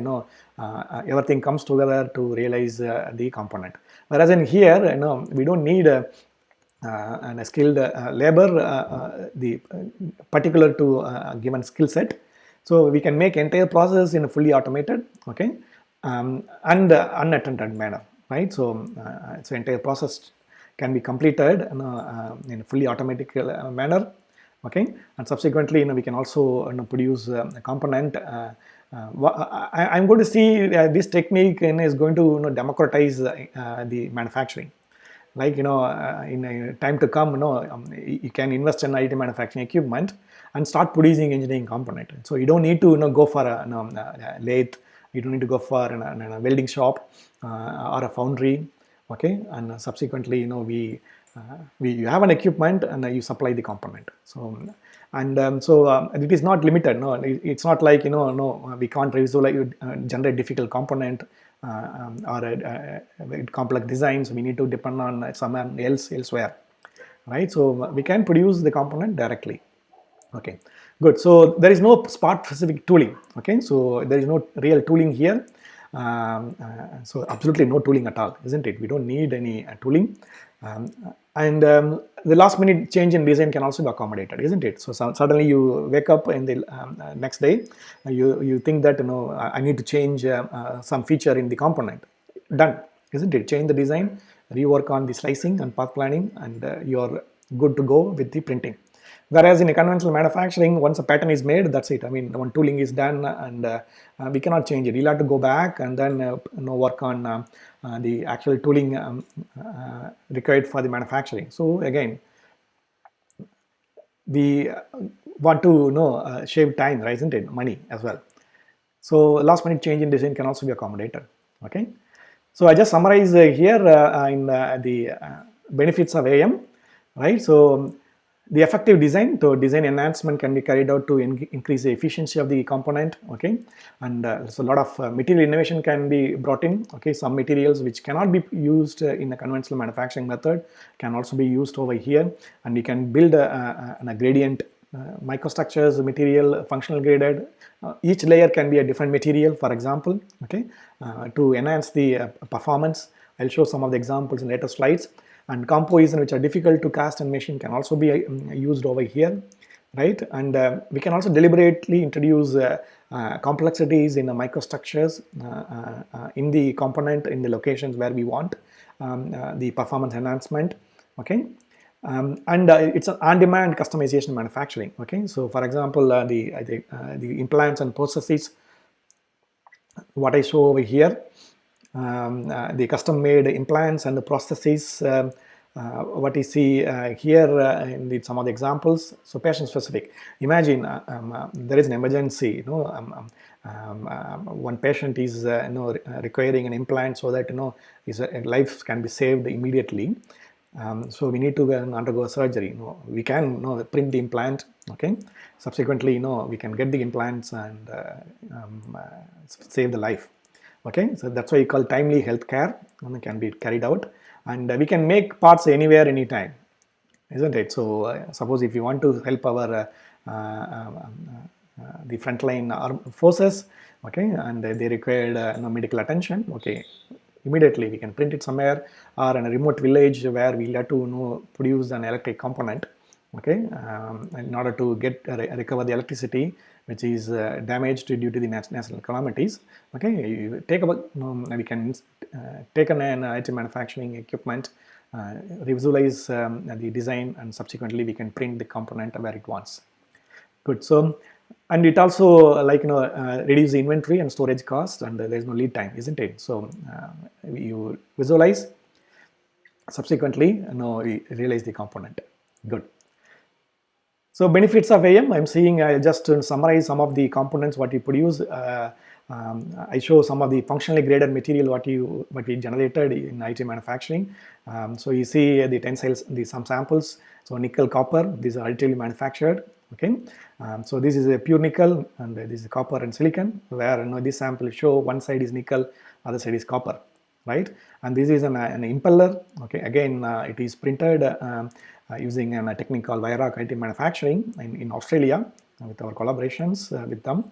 everything comes together to realize the component. Whereas in here we don't need a skilled labor the particular to a given skill set, so we can make entire process in a fully automated, okay, and unattended manner. Right, so so entire process can be completed in a fully automatic manner. Okay, and subsequently we can also produce a component. I'm going to see this technique is going to democratize the manufacturing. Like in a time to come, you can invest in additive manufacturing equipment and start producing engineering component. So you don't need to go for a lathe, you don't need to go for a welding shop or a foundry. Okay, and subsequently you have an equipment and you supply the component. So and it is not limited. No, it's not like we can't generate difficult component or complex designs. We need to depend on someone else elsewhere. Right, so we can produce the component directly. Okay, good. So there is no spot specific tooling. Okay, so there is no real tooling here. So absolutely no tooling at all, isn't it? We don't need any tooling, and the last minute change in design can also be accommodated, isn't it? So suddenly you wake up in the next day, you think that I need to change some feature in the component. Done, isn't it? Change the design, rework on the slicing and path planning, and you're good to go with the printing. Whereas in a conventional manufacturing, once a pattern is made, that's it. I mean, when tooling is done, and we cannot change it. You'll have to go back and then work on the actual tooling required for the manufacturing. So again, we want to shave time, right? Isn't it? Money as well. So last minute change in design can also be accommodated. Okay. So I just summarize here in the benefits of AM, right? So the effective design, so design enhancement can be carried out to increase the efficiency of the component. Okay, and so a lot of material innovation can be brought in. Okay, some materials which cannot be used in a conventional manufacturing method can also be used over here, and we can build a gradient microstructures, material, functional graded. Each layer can be a different material, for example, okay, to enhance the performance. I'll show some of the examples in later slides. And composition, which are difficult to cast and machine, can also be used over here, right? And we can also deliberately introduce complexities in the microstructures in the component, in the locations where we want the performance enhancement, okay? And it's an on-demand customization manufacturing, okay? So for example, the implants and processes, what I show over here, the custom-made implants and the processes, what you see here in some of the examples. So patient-specific. Imagine there is an emergency, one patient is requiring an implant so that his life can be saved immediately. So we need to undergo a surgery. We can print the implant, okay. Subsequently, we can get the implants and save the life. Okay, so that's why you call timely health care, can be carried out, and we can make parts anywhere, anytime, isn't it? So suppose if you want to help our the frontline forces, okay, and they required medical attention, okay, immediately we can print it somewhere, or in a remote village where we have to produce an electric component, okay, in order to get recover the electricity which is damaged due to the natural calamities. Okay, you take about we can take an additive manufacturing equipment, visualize the design, and subsequently we can print the component where it wants. Good. So, and it also reduce the inventory and storage cost, and there is no lead time, isn't it? So you visualize, subsequently we realize the component. Good. So benefits of AM, I'm seeing, just to summarize some of the components what we produce. I show some of the functionally graded material what we generated in additive manufacturing. So you see the tensiles, some samples. So nickel, copper, these are additively manufactured. Okay, so this is a pure nickel, and this is copper and silicon, where this sample show one side is nickel, other side is copper, right? And this is an impeller. Okay, again it is printed using a technique called Virac Additive Manufacturing in Australia, with our collaborations with them.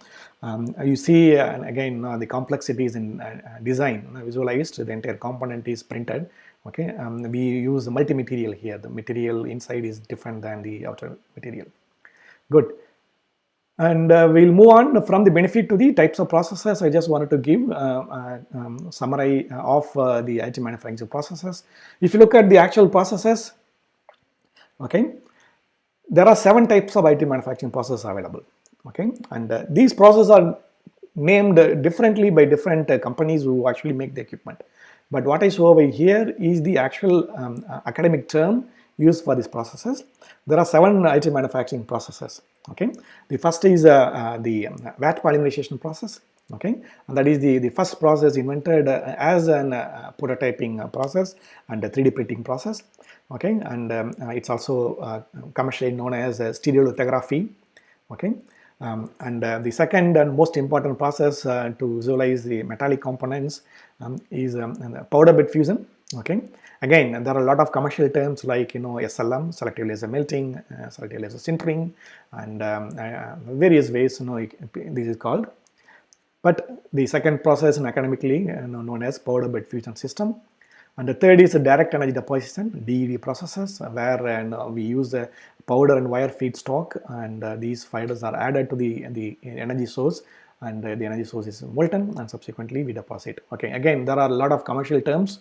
You see again the complexities in design visualized. The entire component is printed. Okay, we use multi-material here. The material inside is different than the outer material. Good. And we'll move on from the benefit to the types of processes. I just wanted to give summary of the additive manufacturing processes. If you look at the actual processes, okay, there are 7 types of additive manufacturing processes available. Okay, and these processes are named differently by different companies who actually make the equipment. But what I show over here is the actual academic term used for these processes. There are 7 additive manufacturing processes. Okay, the first is the vat polymerization process. Okay, and that is the first process invented as an prototyping process and a 3D printing process. Okay, and it's also commercially known as stereolithography. Okay, and the second and most important process to visualize the metallic components is powder bed fusion. Okay, again there are a lot of commercial terms like SLM, selective laser melting, selective laser sintering, and various ways this is called. But the second process in academically known as powder bed fusion system. And the third is direct energy deposition, DED processes, where we use the powder and wire feedstock, and these fibers are added to the energy source, and the energy source is molten, and subsequently we deposit. Okay, again there are a lot of commercial terms,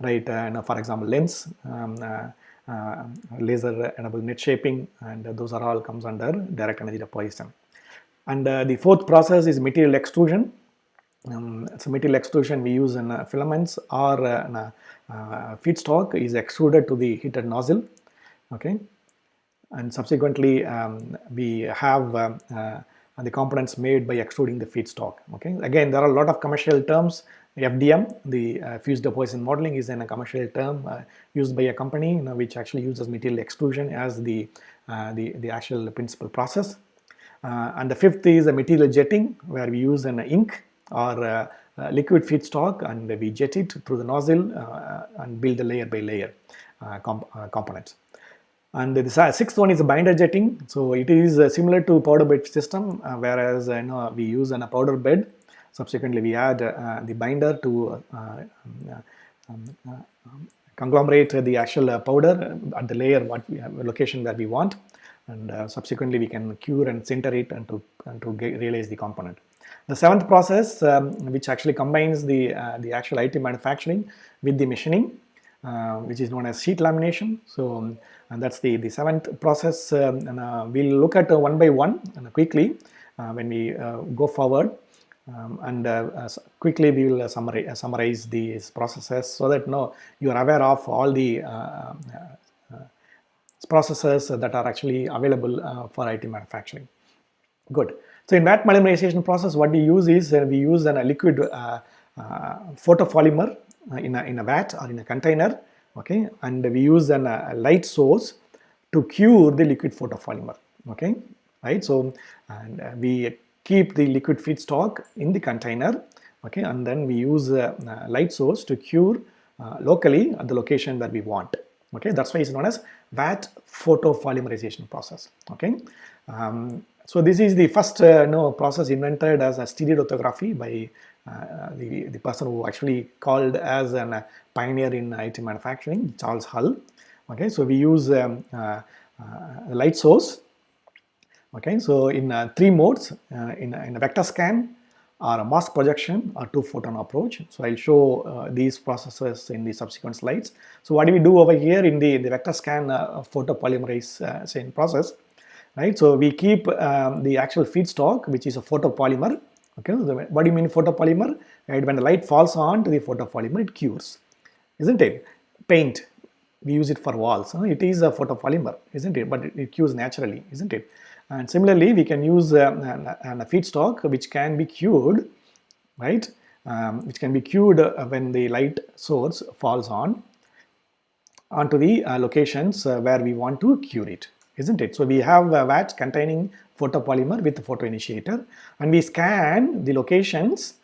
right? For example, lens, laser enable net shaping, and those are all comes under direct energy deposition. And the fourth process is material extrusion. So material extrusion we use in filaments or feedstock is extruded to the heated nozzle. Okay, and subsequently we have the components made by extruding the feedstock. Okay, again there are a lot of commercial terms. FDM, the fused deposition modeling, is a commercial term used by a company which actually uses material extrusion as the actual principal process. And the fifth is the material jetting, where we use an ink or liquid feedstock, and we jet it through the nozzle and build a layer by layer components. And the sixth one is binder jetting. So it is similar to powder bed system, whereas we use a powder bed. Subsequently, we add the binder to conglomerate the actual powder at the layer location that we want, and subsequently we can cure and sinter it and to realize the component. The seventh process, which actually combines the actual additive manufacturing with the machining, which is known as sheet lamination. So and that's the seventh process, and we'll look at one by one and quickly when we go forward, and quickly we will summarize these processes so that you are aware of all the processes that are actually available for additive manufacturing. Good. So in vat polymerization process, what we use is we use a liquid photopolymer in a vat or in a container, okay, and we use a light source to cure the liquid photopolymer, okay, right. So and we keep the liquid feedstock in the container, okay, and then we use a light source to cure locally at the location that we want, okay. That's why it's known as vat photopolymerization process, okay. So this is the first process invented as a stereolithography by the person who actually called as a pioneer in additive manufacturing, Charles Hull. Okay, so we use a light source. Okay, so in three modes, in a vector scan, or a mask projection, or two photon approach. So I'll show these processes in the subsequent slides. So what do we do over here in the vector scan photopolymerization process? Right, so we keep the actual feedstock, which is a photopolymer. Okay, so what do you mean photopolymer? Right, when the light falls on to the photopolymer, it cures, isn't it? Paint, we use it for walls. It is a photopolymer, isn't it? But it cures naturally, isn't it? And similarly, we can use a feedstock which can be cured, right? Which can be cured when the light source falls onto the locations where we want to cure it, isn't it? So we have a vat containing photopolymer with photoinitiator, and we scan the locations,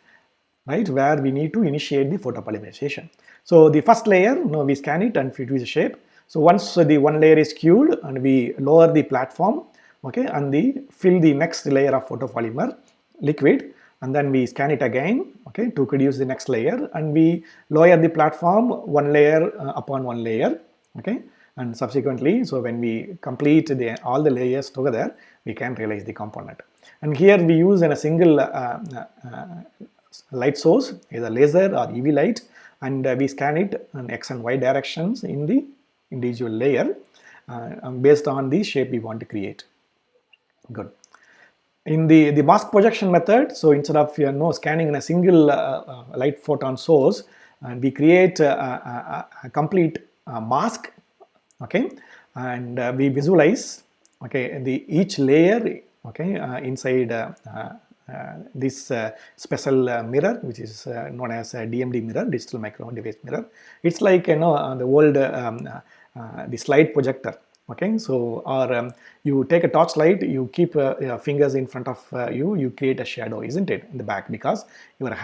right, where we need to initiate the photopolymerization. So the first layer, we scan it and fit with the shape. So once the one layer is cured, and we lower the platform, okay, and fill the next layer of photopolymer liquid, and then we scan it again, okay, to produce the next layer, and we lower the platform one layer upon one layer, okay, and subsequently, so when we complete all the layers together, we can realize the component. And here we use in a single light source, either laser or UV light, and we scan it in X and Y directions in the individual layer based on the shape we want to create. Good. In the mask projection method, so instead of scanning in a single light photon source, we create a complete mask, okay, and we visualize, okay, each layer, okay, inside this special mirror, which is known as a DMD mirror, digital micro device mirror. It's like the old the slide projector. Okay, so or you take a torchlight, you keep fingers in front of you create a shadow, isn't it, in the back, because your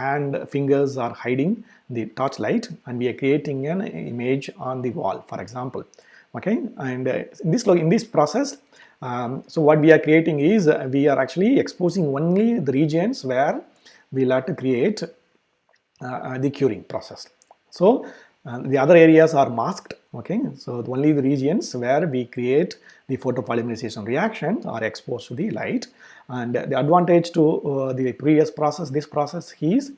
fingers are hiding the torchlight, and we are creating an image on the wall, for example. Okay, and in this process, so what we are creating is we are actually exposing only the regions where we'll have to create the curing process. So the other areas are masked, okay, so only the regions where we create the photopolymerization reaction are exposed to the light. And the advantage to the previous process, this process is,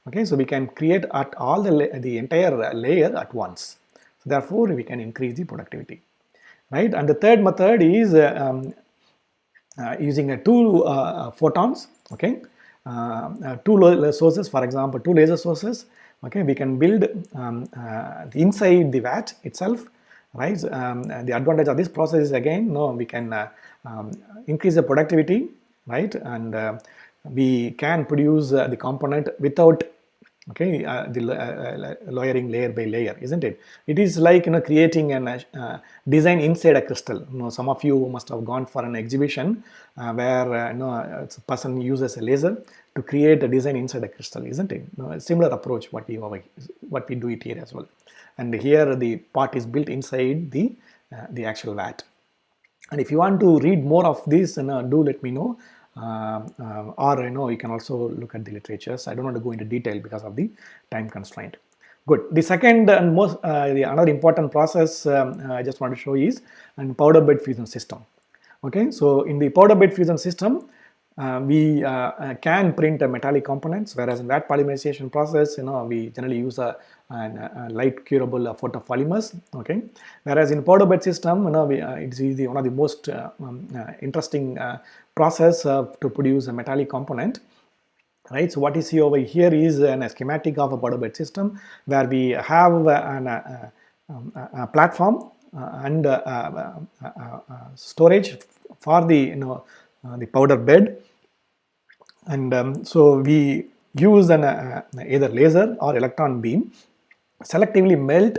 okay, so we can create at all the entire layer at once. So therefore, we can increase the productivity, right? And the third method is using two photons, okay, two sources, for example, two laser sources. Okay, we can build inside the vat itself, right? The advantage of this process is, again, we can increase the productivity, right? And we can produce the component without, okay, lowering layer by layer, isn't it? It is like creating a design inside a crystal. Some of you must have gone for an exhibition where a person uses a laser to create a design inside a crystal, isn't it? A similar approach what we do it here as well. And here the part is built inside the actual vat. And if you want to read more of this, do let me know, or you can also look at the literatures. I don't want to go into detail because of the time constraint. Good. The second and most another important process I just want to show is powder bed fusion system. Okay, so in the powder bed fusion system, we can print metallic components, whereas in that polymerization process, we generally use a light curable photopolymers. Okay, whereas in powder bed system, it's one of the most interesting process to produce a metallic component. Right, so what you see over here is a schematic of a powder bed system where we have a platform and storage for the the powder bed, and so we use either laser or electron beam selectively melt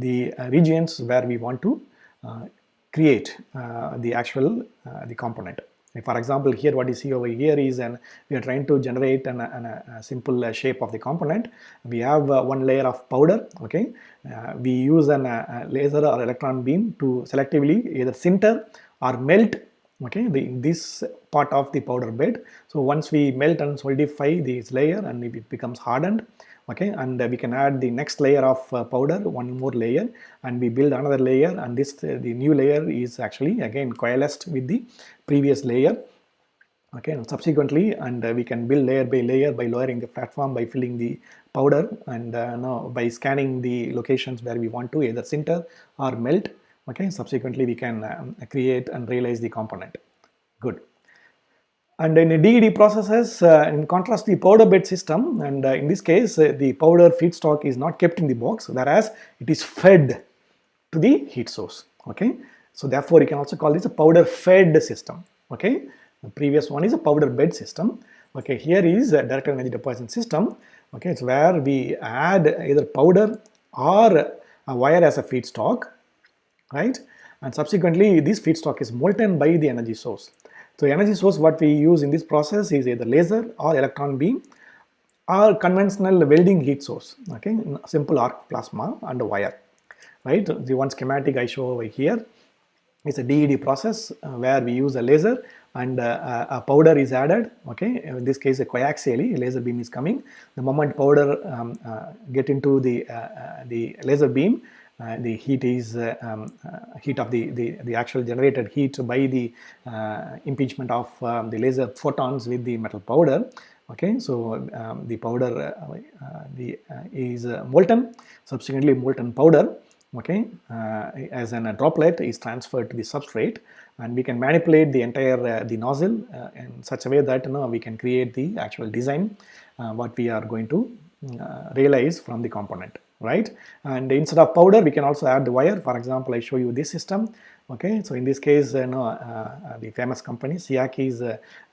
the regions where we want to create the actual the component. For example, here what you see over here is we are trying to generate a simple shape of the component. We have one layer of powder. Okay, we use a laser or electron beam to selectively either sinter or melt, okay, this part of the powder bed. So once we melt and solidify this layer and it becomes hardened, okay, and we can add the next layer of powder, one more layer, and we build another layer, and this the new layer is actually again coalesced with the previous layer. Okay, and subsequently, and we can build layer by layer by lowering the platform, by filling the powder, and now by scanning the locations where we want to either sinter or melt. Okay, subsequently we can create and realize the component. Good. And in DED processes, in contrast the powder bed system, and in this case the powder feedstock is not kept in the box, whereas it is fed to the heat source. Okay, so therefore you can also call this a powder fed system. Okay, the previous one is a powder bed system. Okay, here is a direct energy deposition system. Okay, it's where we add either powder or a wire as a feedstock, right? And subsequently this feedstock is molten by the energy source. So energy source what we use in this process is either laser or electron beam or conventional welding heat source. Okay, simple arc plasma and a wire, right? The one schematic I show over here is a DED process where we use a laser and a powder is added. Okay, in this case a coaxially laser beam is coming. The moment powder get into the laser beam, the heat is heat of the actual generated heat by the impingement of the laser photons with the metal powder. Okay, so the powder is molten. Subsequently molten powder, okay, as a droplet is transferred to the substrate, and we can manipulate the entire the nozzle in such a way that we can create the actual design what we are going to realize from the component, right? And instead of powder we can also add the wire. For example, I show you this system. Okay, so in this case the famous company Siaki's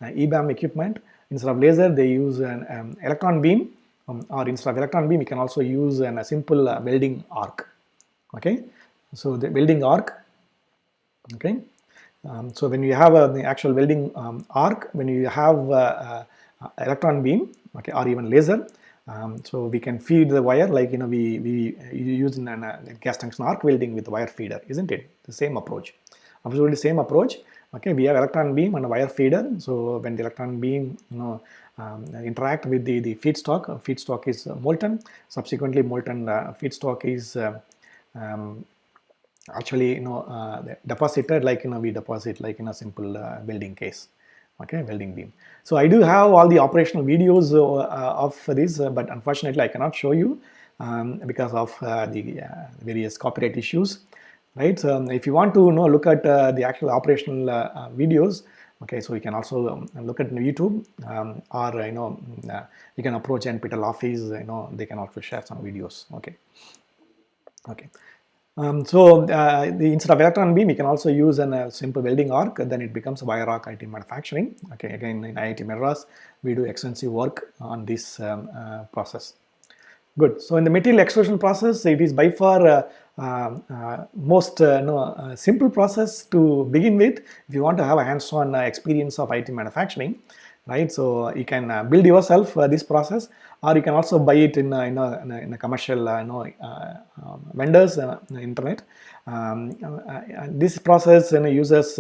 EBAM equipment, instead of laser they use an electron beam, or instead of electron beam you can also use a simple welding arc. Okay, so the welding arc. Okay, so when you have the actual welding arc, when you have electron beam, okay, or even laser, so we can feed the wire like we use in a gas junction arc welding with wire feeder, isn't it? The same approach, absolutely same approach. Okay, we have electron beam and a wire feeder. So when the electron beam interact with the feedstock is molten. Subsequently molten feedstock is actually deposited like we deposit like in a simple welding case. Okay, welding beam. So I do have all the operational videos of this, but unfortunately I cannot show you because of the various copyright issues, right? So if you want to look at the actual operational videos, okay, so you can also look at YouTube, or you can approach NPTEL office. They can also share some videos. Okay. Okay. So instead of electron beam, we can also use a simple welding arc. Then it becomes wire arc additive manufacturing. Okay, again in IIT-Madras, we do extensive work on this process. Good. So in the material extrusion process, it is by far most simple process to begin with. If you want to have a hands-on experience of IIT manufacturing, right? So you can build yourself this process, or you can also buy it in a commercial vendors in the internet. This process uses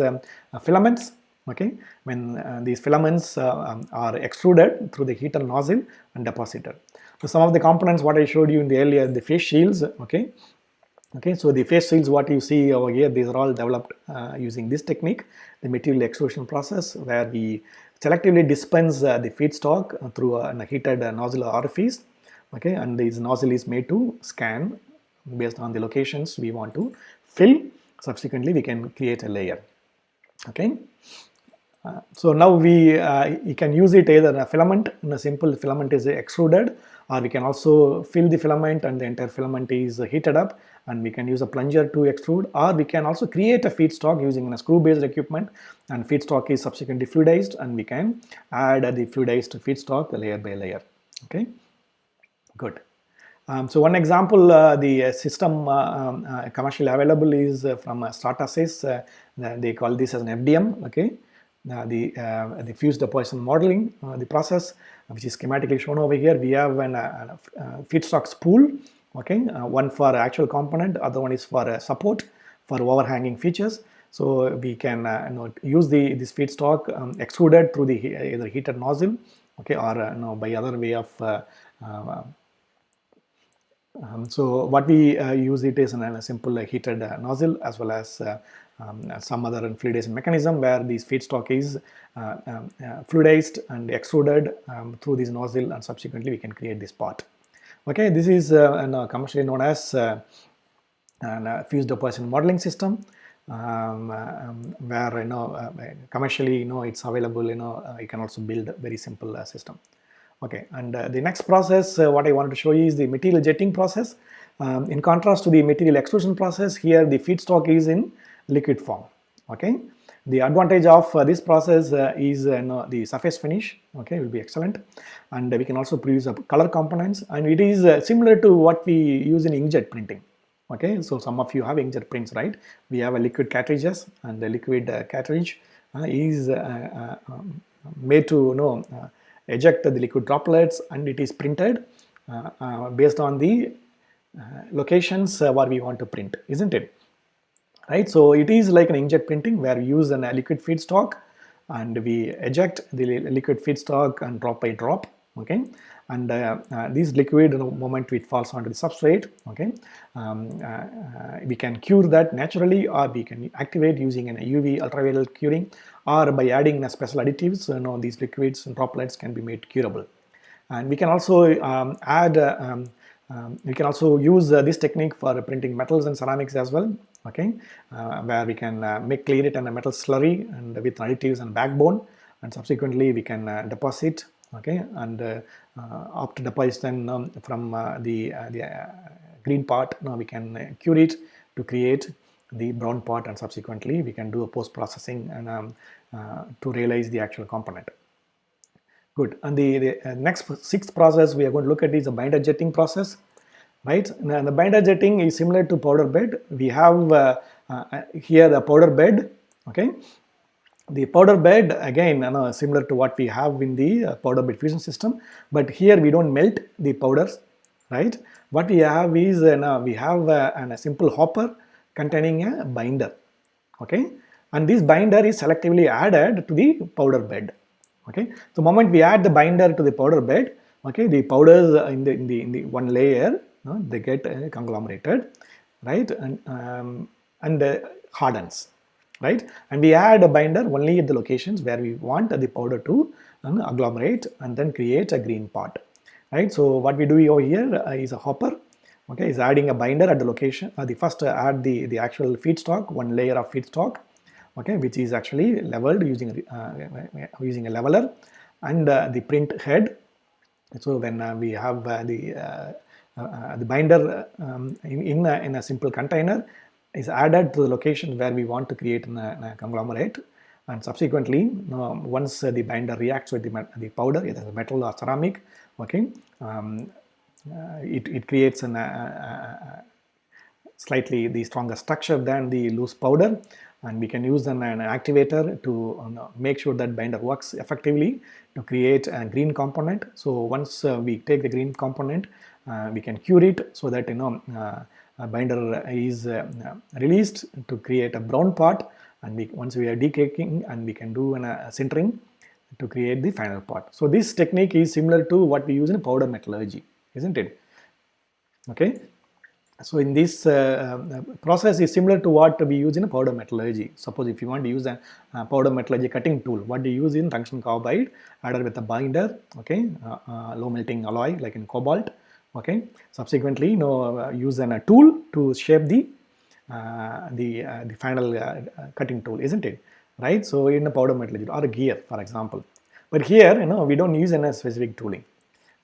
filaments. Okay, when these filaments are extruded through the heater nozzle and deposited. So some of the components what I showed you in the earlier, the face shields. Okay, so the face shields what you see over here, these are all developed using this technique, the material extrusion process, where we selectively dispense the feedstock through a heated nozzle orifice. Okay, and this nozzle is made to scan based on the locations we want to fill. Subsequently, we can create a layer. Okay. So now you can use it either a filament, in a simple filament is extruded, or we can also fill the filament and the entire filament is heated up, and we can use a plunger to extrude, or we can also create a feedstock using a screw based equipment, and feedstock is subsequently fluidized, and we can add the fluidized feedstock layer by layer. Okay, good. So one example, the system commercially available is from Stratasys. They call this as an FDM. Okay, the fused deposition modeling, the process, which is schematically shown over here. We have a feedstock spool. Okay, one for actual component, other one is for support for overhanging features. So we can use this feedstock extruded through the either heated nozzle, okay, or by other way of so what we use it is in a simple heated nozzle, as well as some other fluidization mechanism where this feedstock is fluidized and extruded through this nozzle, and subsequently we can create this part. Okay, this is commercially known as fused deposition modeling system, where commercially it's available. You can also build a very simple system. Okay, and the next process what I wanted to show you is the material jetting process. In contrast to the material extrusion process, here the feedstock is in liquid form. Okay, the advantage of this process is the surface finish. Okay, will be excellent, and we can also produce color components, and it is similar to what we use in inkjet printing. Okay, so some of you have inkjet prints, right? We have a liquid cartridges, and the liquid cartridge is made to eject the liquid droplets, and it is printed based on the locations where we want to print, isn't it? Right, so it is like an inkjet printing where we use a liquid feedstock and we eject the liquid feedstock and drop by drop. Okay, and this liquid, moment it falls onto the substrate, okay, we can cure that naturally, or we can activate using an UV ultraviolet curing, or by adding special additives. These liquids and droplets can be made curable. And we can also we can also use this technique for printing metals and ceramics as well. Okay, where we can clear it in a metal slurry and with additives and backbone, and subsequently we can deposit. Okay, and after deposition from the green part, now we can cure it to create the brown part, and subsequently we can do a post processing and to realize the actual component. Good. And the next sixth process we are going to look at is a binder jetting process, right? And the binder jetting is similar to powder bed. We have here the powder bed. Okay, the powder bed again similar to what we have in the powder bed fusion system, but here we don't melt the powders, right? What we have is we have a simple hopper containing a binder. Okay, and this binder is selectively added to the powder bed. Okay, so moment we add the binder to the powder bed, okay, the powders in the one layer, they get conglomerated, right, and hardens, right, and we add a binder only at the locations where we want the powder to agglomerate and then create a green part, right. So what we do over here is a hopper. Okay, is adding a binder at the location. The first add the actual feedstock, one layer of feedstock, okay, which is actually leveled using a leveler, and the print head. So when we have the binder in a simple container is added to the location where we want to create a conglomerate, and subsequently once the binder reacts with the powder, either metal or ceramic, okay, it creates slightly the stronger structure than the loose powder, and we can use an activator to make sure that binder works effectively to create a green component. So once we take the green component, we can cure it so that a binder is released to create a brown part, and once we are decaking, and we can do a sintering to create the final part. So this technique is similar to what we use in powder metallurgy, isn't it? Okay. So in this process is similar to what we use in powder metallurgy. Suppose if you want to use a powder metallurgy cutting tool, what do you use in tungsten carbide added with a binder, okay, low melting alloy like in cobalt, okay. Subsequently, use a tool to shape the final cutting tool, isn't it? Right. So in a powder metallurgy or a gear, for example. But here, we don't use any specific tooling.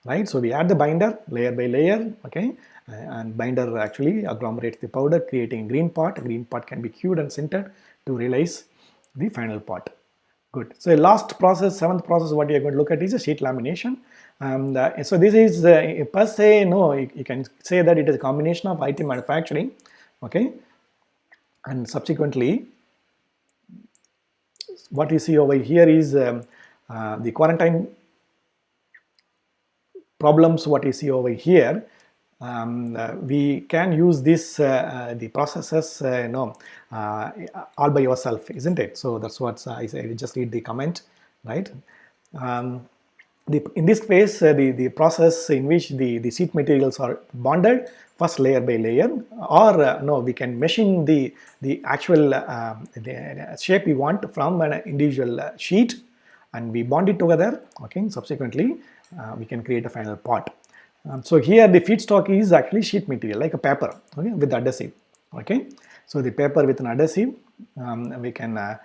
Right, so we add the binder layer by layer, okay, and binder actually agglomerates the powder, creating a green part. A green part can be cured and sintered to realize the final part. Good. So last process, seventh process, what you are going to look at is a sheet lamination. So this is per se, you can say that it is a combination of IT manufacturing, okay, and subsequently what you see over here is the quarantine problems. What you see over here, we can use this the processes all by yourself, isn't it? So that's what I say. Just read the comment, right? In this case, the process in which the sheet materials are bonded first layer by layer, or no, we can machine the actual the shape we want from an individual sheet, and we bond it together, okay. Subsequently, we can create a final part. So here the feedstock is actually sheet material like a paper, okay, with adhesive, okay. So the paper with an adhesive, we can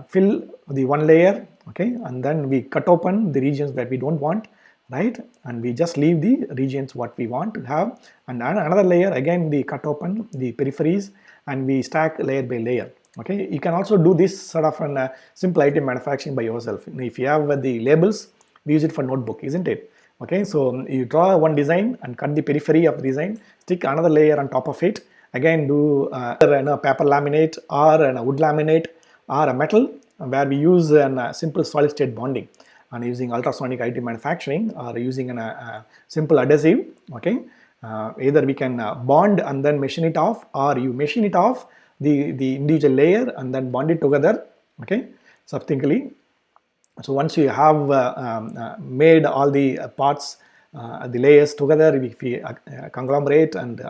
fill the one layer, okay, and then we cut open the regions that we don't want, right, and we just leave the regions what we want to have, and another layer again we cut open the peripheries and we stack layer by layer. Okay, you can also do this sort of an simple item manufacturing by yourself. If you have the labels, we use it for notebook, isn't it? Okay, so you draw one design and cut the periphery of the design, stick another layer on top of it, again do a paper laminate or a wood laminate or a metal, where we use a simple solid state bonding and using ultrasonic IT manufacturing or using a simple adhesive, okay. Either we can bond and then machine it off, or you machine it off the individual layer and then bond it together, okay, subsequently. So once you have made all the parts, the layers together, we conglomerate and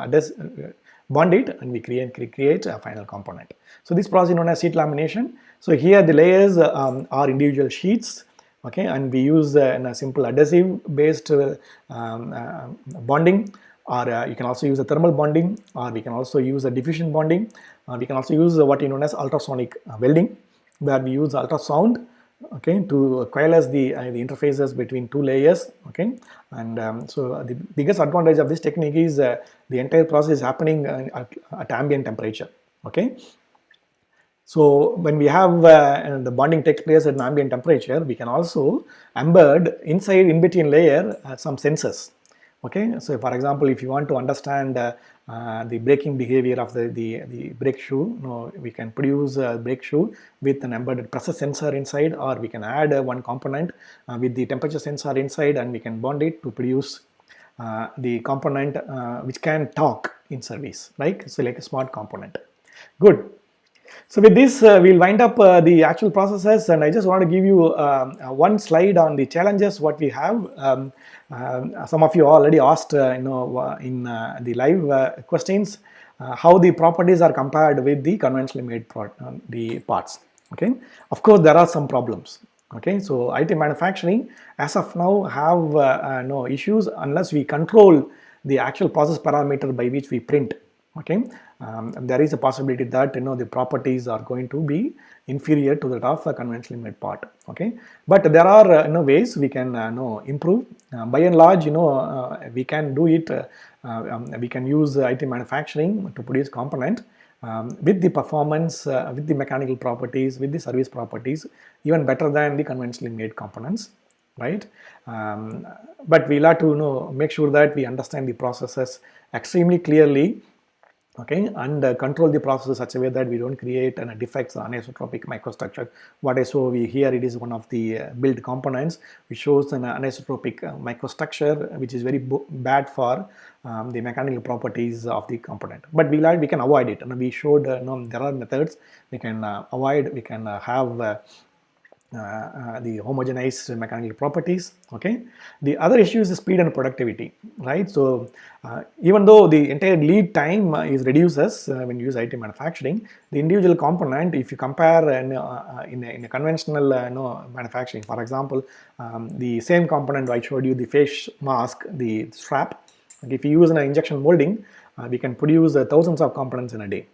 bond it, and we create a final component. So this process is known as sheet lamination. So here the layers are individual sheets, okay, and we use a simple adhesive based bonding, or you can also use a thermal bonding, or we can also use a diffusion bonding. We can also use what is known as ultrasonic welding, where we use ultrasound, okay, to coalesce the interfaces between two layers, okay. And so the biggest advantage of this technique is the entire process is happening at ambient temperature, okay. So when we have the bonding takes place at an ambient temperature, we can also embed inside in between layer some sensors. Okay, so for example, if you want to understand the braking behavior of the brake shoe, we can produce a brake shoe with an embedded pressure sensor inside, or we can add one component with the temperature sensor inside, and we can bond it to produce the component which can talk in service, right? So like a smart component. Good. So with this, we'll wind up the actual processes, and I just want to give you one slide on the challenges what we have. Some of you already asked, in the live questions, how the properties are compared with the conventionally made the parts. Okay, of course there are some problems. Okay, so IT manufacturing as of now have no issues unless we control the actual process parameter by which we print. Okay, there is a possibility that the properties are going to be inferior to that of a conventionally made part. Okay, but there are ways we can improve. By and large, we can do it. We can use IT manufacturing to produce component with the performance, with the mechanical properties, with the service properties, even better than the conventionally made components, right? But we'll have to make sure that we understand the processes extremely clearly, okay, and control the process in such a way that we don't create defects or anisotropic microstructure. What I show here, it is one of the build components which shows an anisotropic microstructure, which is very bad for the mechanical properties of the component. But we can avoid it, and we showed there are methods we can avoid. We can have the homogenized mechanical properties. Okay, the other issue is the speed and productivity, right? So even though the entire lead time is reduces when you use IT manufacturing, the individual component, if you compare in a conventional manufacturing, for example, the same component I showed you, the face mask, the strap, if you use an injection molding, we can produce thousands of components in a day.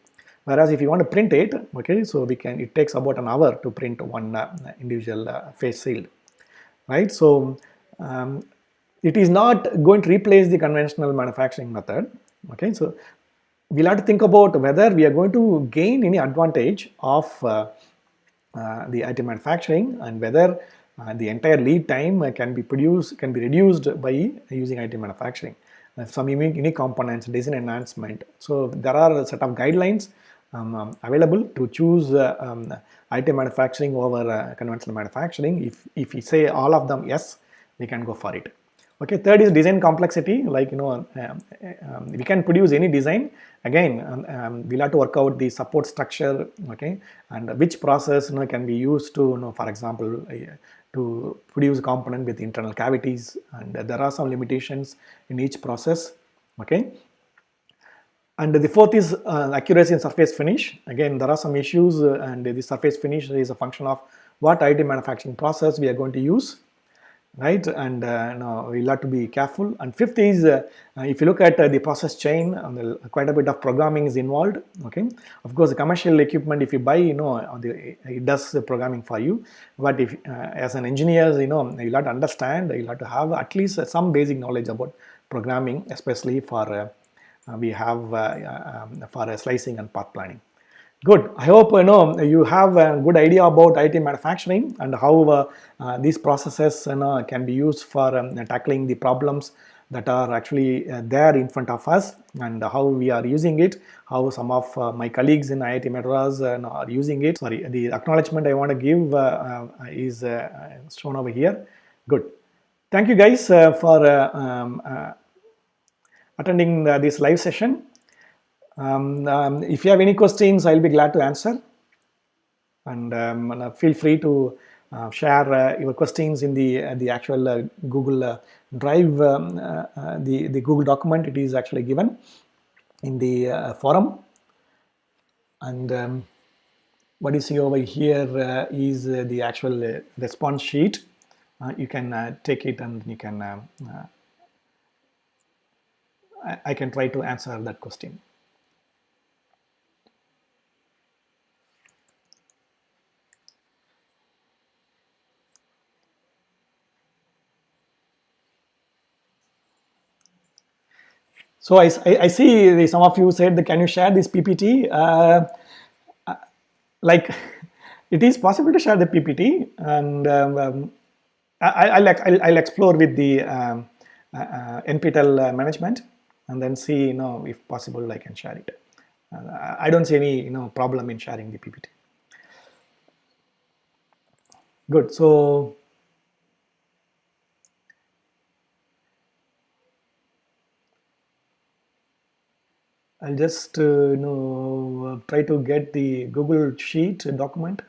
Whereas if you want to print it, okay, so it takes about an hour to print one individual face shield, right? So it is not going to replace the conventional manufacturing method, okay? So we'll have to think about whether we are going to gain any advantage of the IT manufacturing, and whether the entire lead time can be reduced by using IT manufacturing. Some unique components, design enhancement. So there are a set of guidelines available to choose IT manufacturing over conventional manufacturing. If we say all of them yes, we can go for it. Okay, third is design complexity. Like we can produce any design. Again, we'll have to work out the support structure. Okay, and which process can be used to for example, to produce a component with internal cavities, and there are some limitations in each process. Okay. And the fourth is accuracy in surface finish. Again, there are some issues, and the surface finish is a function of what IT manufacturing process we are going to use, right? And we'll have to be careful. And fifth is if you look at the process chain, quite a bit of programming is involved. Okay, of course, the commercial equipment, if you buy, it does the programming for you. But if as an engineer, you'll have to understand, you'll have to have at least some basic knowledge about programming, especially for we have for slicing and path planning. Good. I hope you have a good idea about IT manufacturing and how these processes can be used for tackling the problems that are actually there in front of us, and how we are using it, how some of my colleagues in IIT-Madras are using it. Sorry, the acknowledgement I want to give is shown over here. Good. Thank you guys for attending this live session. If you have any questions, I'll be glad to answer. And feel free to share your questions in the actual Google Drive, the Google document. It is actually given in the forum. And what you see over here is the actual response sheet. You can take it, and you can I can try to answer that question. So I see some of you said that, can you share this PPT? Like it is possible to share the PPT, and I'll explore with the NPTEL management, and then see if possible I can share it. I don't see any problem in sharing the PPT. Good. So I'll just try to get the Google Sheet document.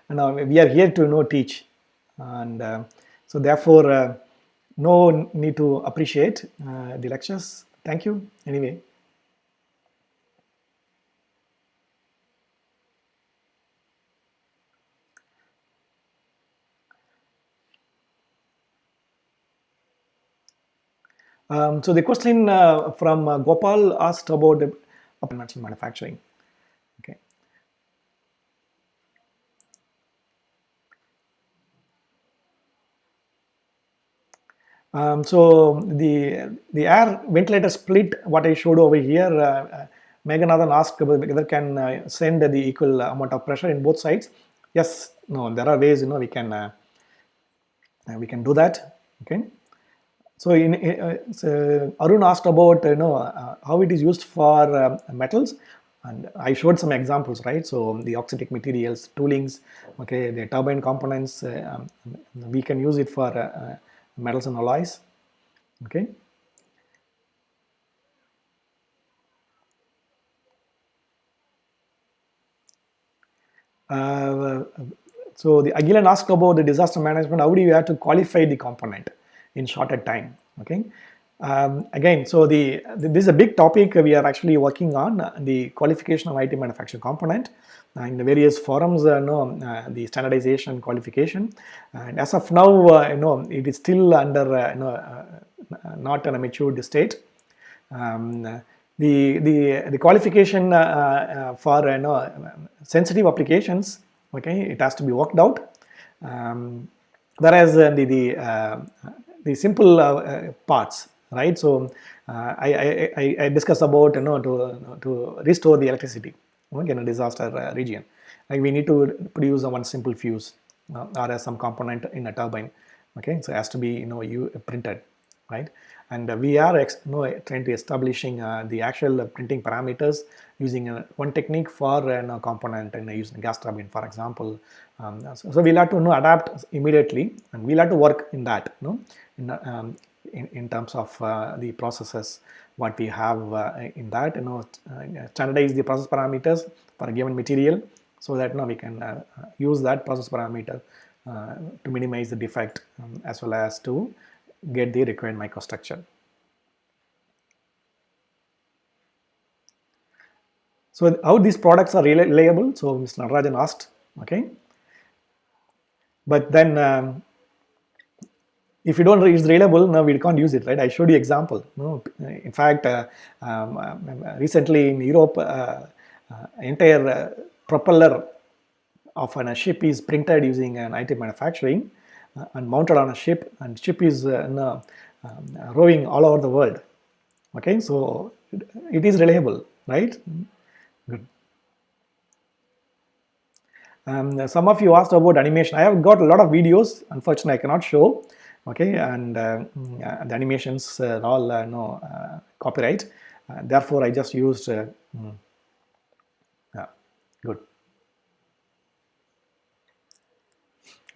And we are here to teach, and so therefore no need to appreciate the lectures. Thank you anyway. So the question from Gopal asked about the conventional manufacturing. Okay. So the air ventilator split, what I showed over here, Meghanathan asked whether can send the equal amount of pressure in both sides. Yes, no, there are ways, we can do that. Okay. So, Arun asked about how it is used for metals, and I showed some examples, right? So the oxidic materials, toolings, okay, the turbine components, we can use it for metals and alloys, okay. Uh, so the Agilan asked about the disaster management. How do you have to qualify the component in shorter time? Okay. Again, so this is a big topic we are actually working on, the qualification of IT manufacturing component in the various forums. The standardization qualification, and as of now, it is still under not in a matured state. The qualification for sensitive applications, okay, it has to be worked out. Whereas the simple parts, right? So I discussed about to restore the electricity, okay, in a disaster region. Like we need to produce one simple fuse or some component in a turbine, okay. So it has to be printed, right? And we are trying to establishing the actual printing parameters using one technique for a component and using gas turbine, for example. So we'll have to adapt immediately, and we'll have to work in that, in terms of the processes what we have in that, standardize the process parameters for a given material, so that we can use that process parameter to minimize the defect, as well as to get the required microstructure. So how these products are reliable? So Mr. Natarajan asked, okay. But then if you don't is reliable, no, we can't use it, right? I showed you example. No, in fact, recently in Europe, entire propeller of a ship is printed using an IT manufacturing and mounted on a ship, and ship is rowing all over the world. Okay, so it is reliable, right? Good. Some of you asked about animation. I have got a lot of videos. Unfortunately, I cannot show. Okay, and the animations are all no copyright. Therefore, I just used. Yeah, good,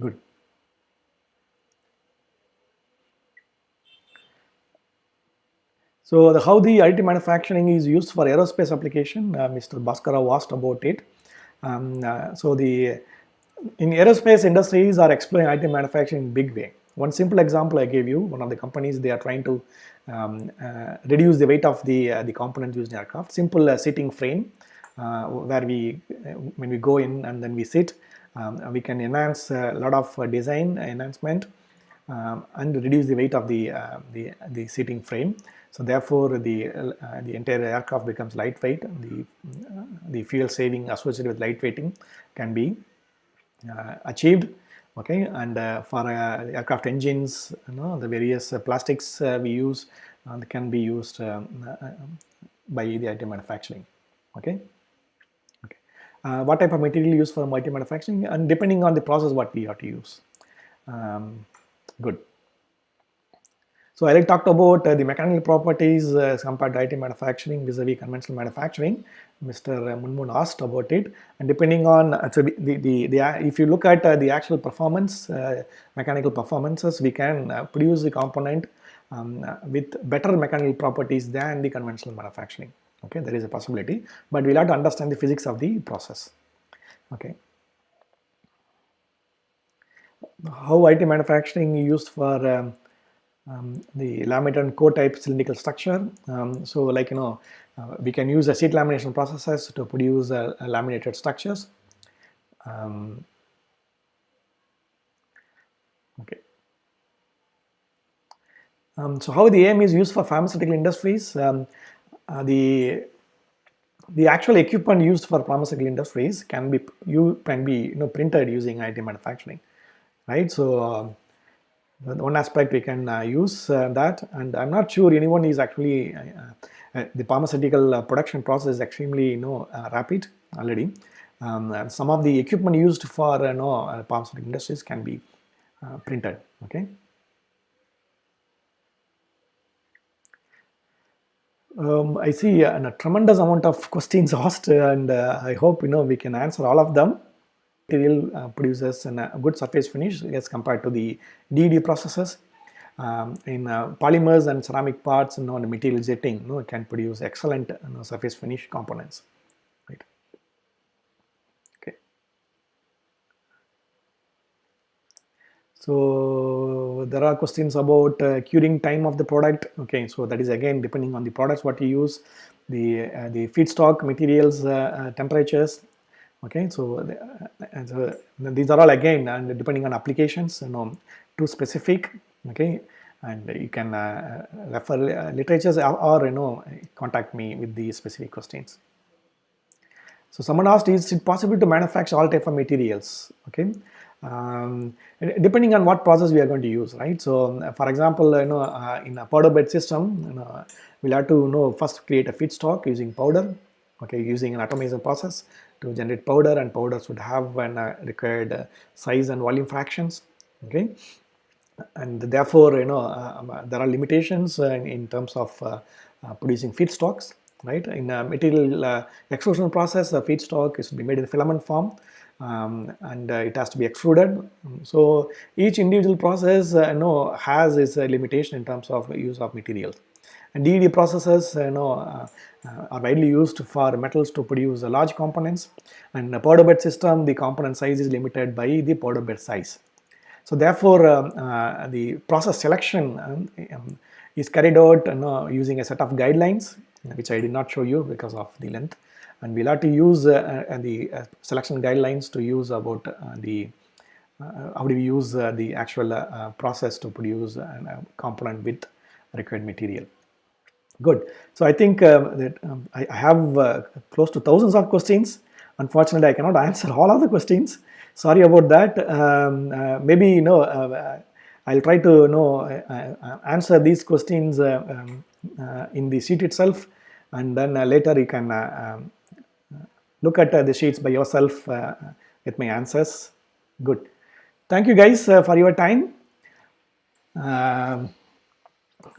good. So how the additive manufacturing is used for aerospace application, Mr. Bhaskara asked about it. So in aerospace industries are exploring additive manufacturing in big way. One simple example I gave you, one of the companies, they are trying to reduce the weight of the components used in aircraft. Simple seating frame, where when we go in and then we sit, we can enhance a lot of design enhancement, and reduce the weight of the seating frame. So therefore, the entire aircraft becomes lightweight. The fuel saving associated with lightweighting can be achieved. Okay, and for aircraft engines, the various plastics we use can be used by the additive manufacturing. Okay. Okay. What type of material used for additive manufacturing, and depending on the process, what we have to use. Good. So I talked about the mechanical properties compared to additive manufacturing vis-a-vis conventional manufacturing. Mr. Munmun asked about it, and depending on so if you look at the actual performance, mechanical performances, we can produce the component with better mechanical properties than the conventional manufacturing. Okay, there is a possibility, but we'll have to understand the physics of the process. Okay. How additive manufacturing is used for the laminated and core type cylindrical structure. So like we can use sheet lamination processes to produce laminated structures. Okay. So how the AM is used for pharmaceutical industries? The actual equipment used for pharmaceutical industries can be printed using IIT manufacturing, right? So one aspect we can use that, and I'm not sure anyone is actually the pharmaceutical production process is extremely rapid already. Some of the equipment used for pharmaceutical industries can be printed. Okay. I see a tremendous amount of questions asked, and I hope we can answer all of them. Material produces a good surface finish as compared to the DED processes. In polymers and ceramic parts, the material jetting, it can produce excellent surface finish components. Right. Okay. So there are questions about curing time of the product. Okay, so that is again depending on the products what you use, the feedstock materials temperatures. Okay, so these are all again and depending on applications, too specific. Okay, and you can refer literatures or contact me with the specific questions. So someone asked, is it possible to manufacture all type of materials? Okay, depending on what process we are going to use, right? So for example, in a powder bed system, we'll have to first create a feedstock using powder. Okay, using an atomizer process to generate powder, and powders would have an required size and volume fractions. Okay, and therefore there are limitations in terms of producing feedstocks, right? In a material extrusion process, the feedstock is to be made in filament form, and it has to be extruded. So each individual process has its limitation in terms of use of materials. And DED processes are widely used for metals to produce large components, and a powder bed system, the component size is limited by the powder bed size. So therefore, the process selection is carried out using a set of guidelines, which I did not show you because of the length. And we'll have to use the selection guidelines to use about how do we use the actual process to produce a component with required material. Good. So I think that I have close to thousands of questions. Unfortunately, I cannot answer all of the questions. Sorry about that. Maybe I'll try to answer these questions in the sheet itself, and then later you can look at the sheets by yourself with my answers. Good. Thank you guys for your time.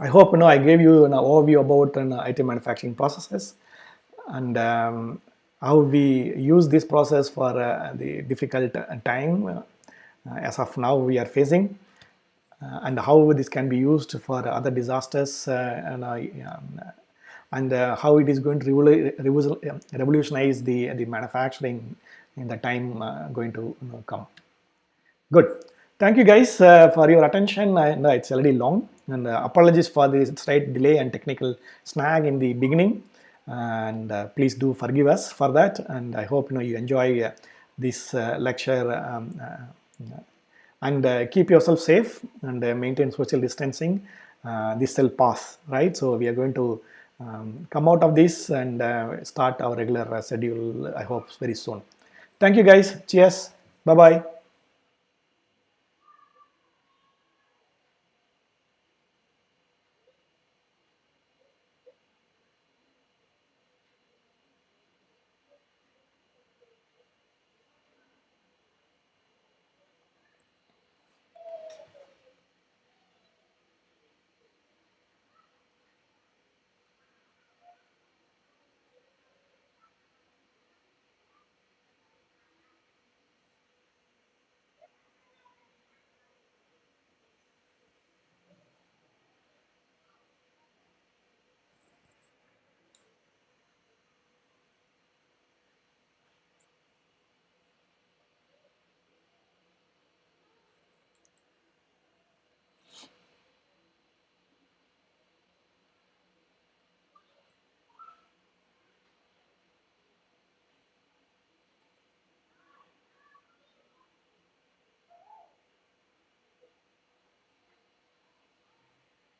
I hope I gave you an overview about IT manufacturing processes, and how we use this process for the difficult time as of now we are facing, and how this can be used for other disasters, and how it is going to revolutionize the manufacturing in the time going to come. Good. Thank you guys for your attention. It's already long, and apologies for the slight delay and technical snag in the beginning, and please do forgive us for that. And I hope you enjoy this lecture, and keep yourself safe, and maintain social distancing. This will pass, right? So we are going to come out of this and start our regular schedule, I hope, very soon. Thank you guys. Cheers. Bye bye.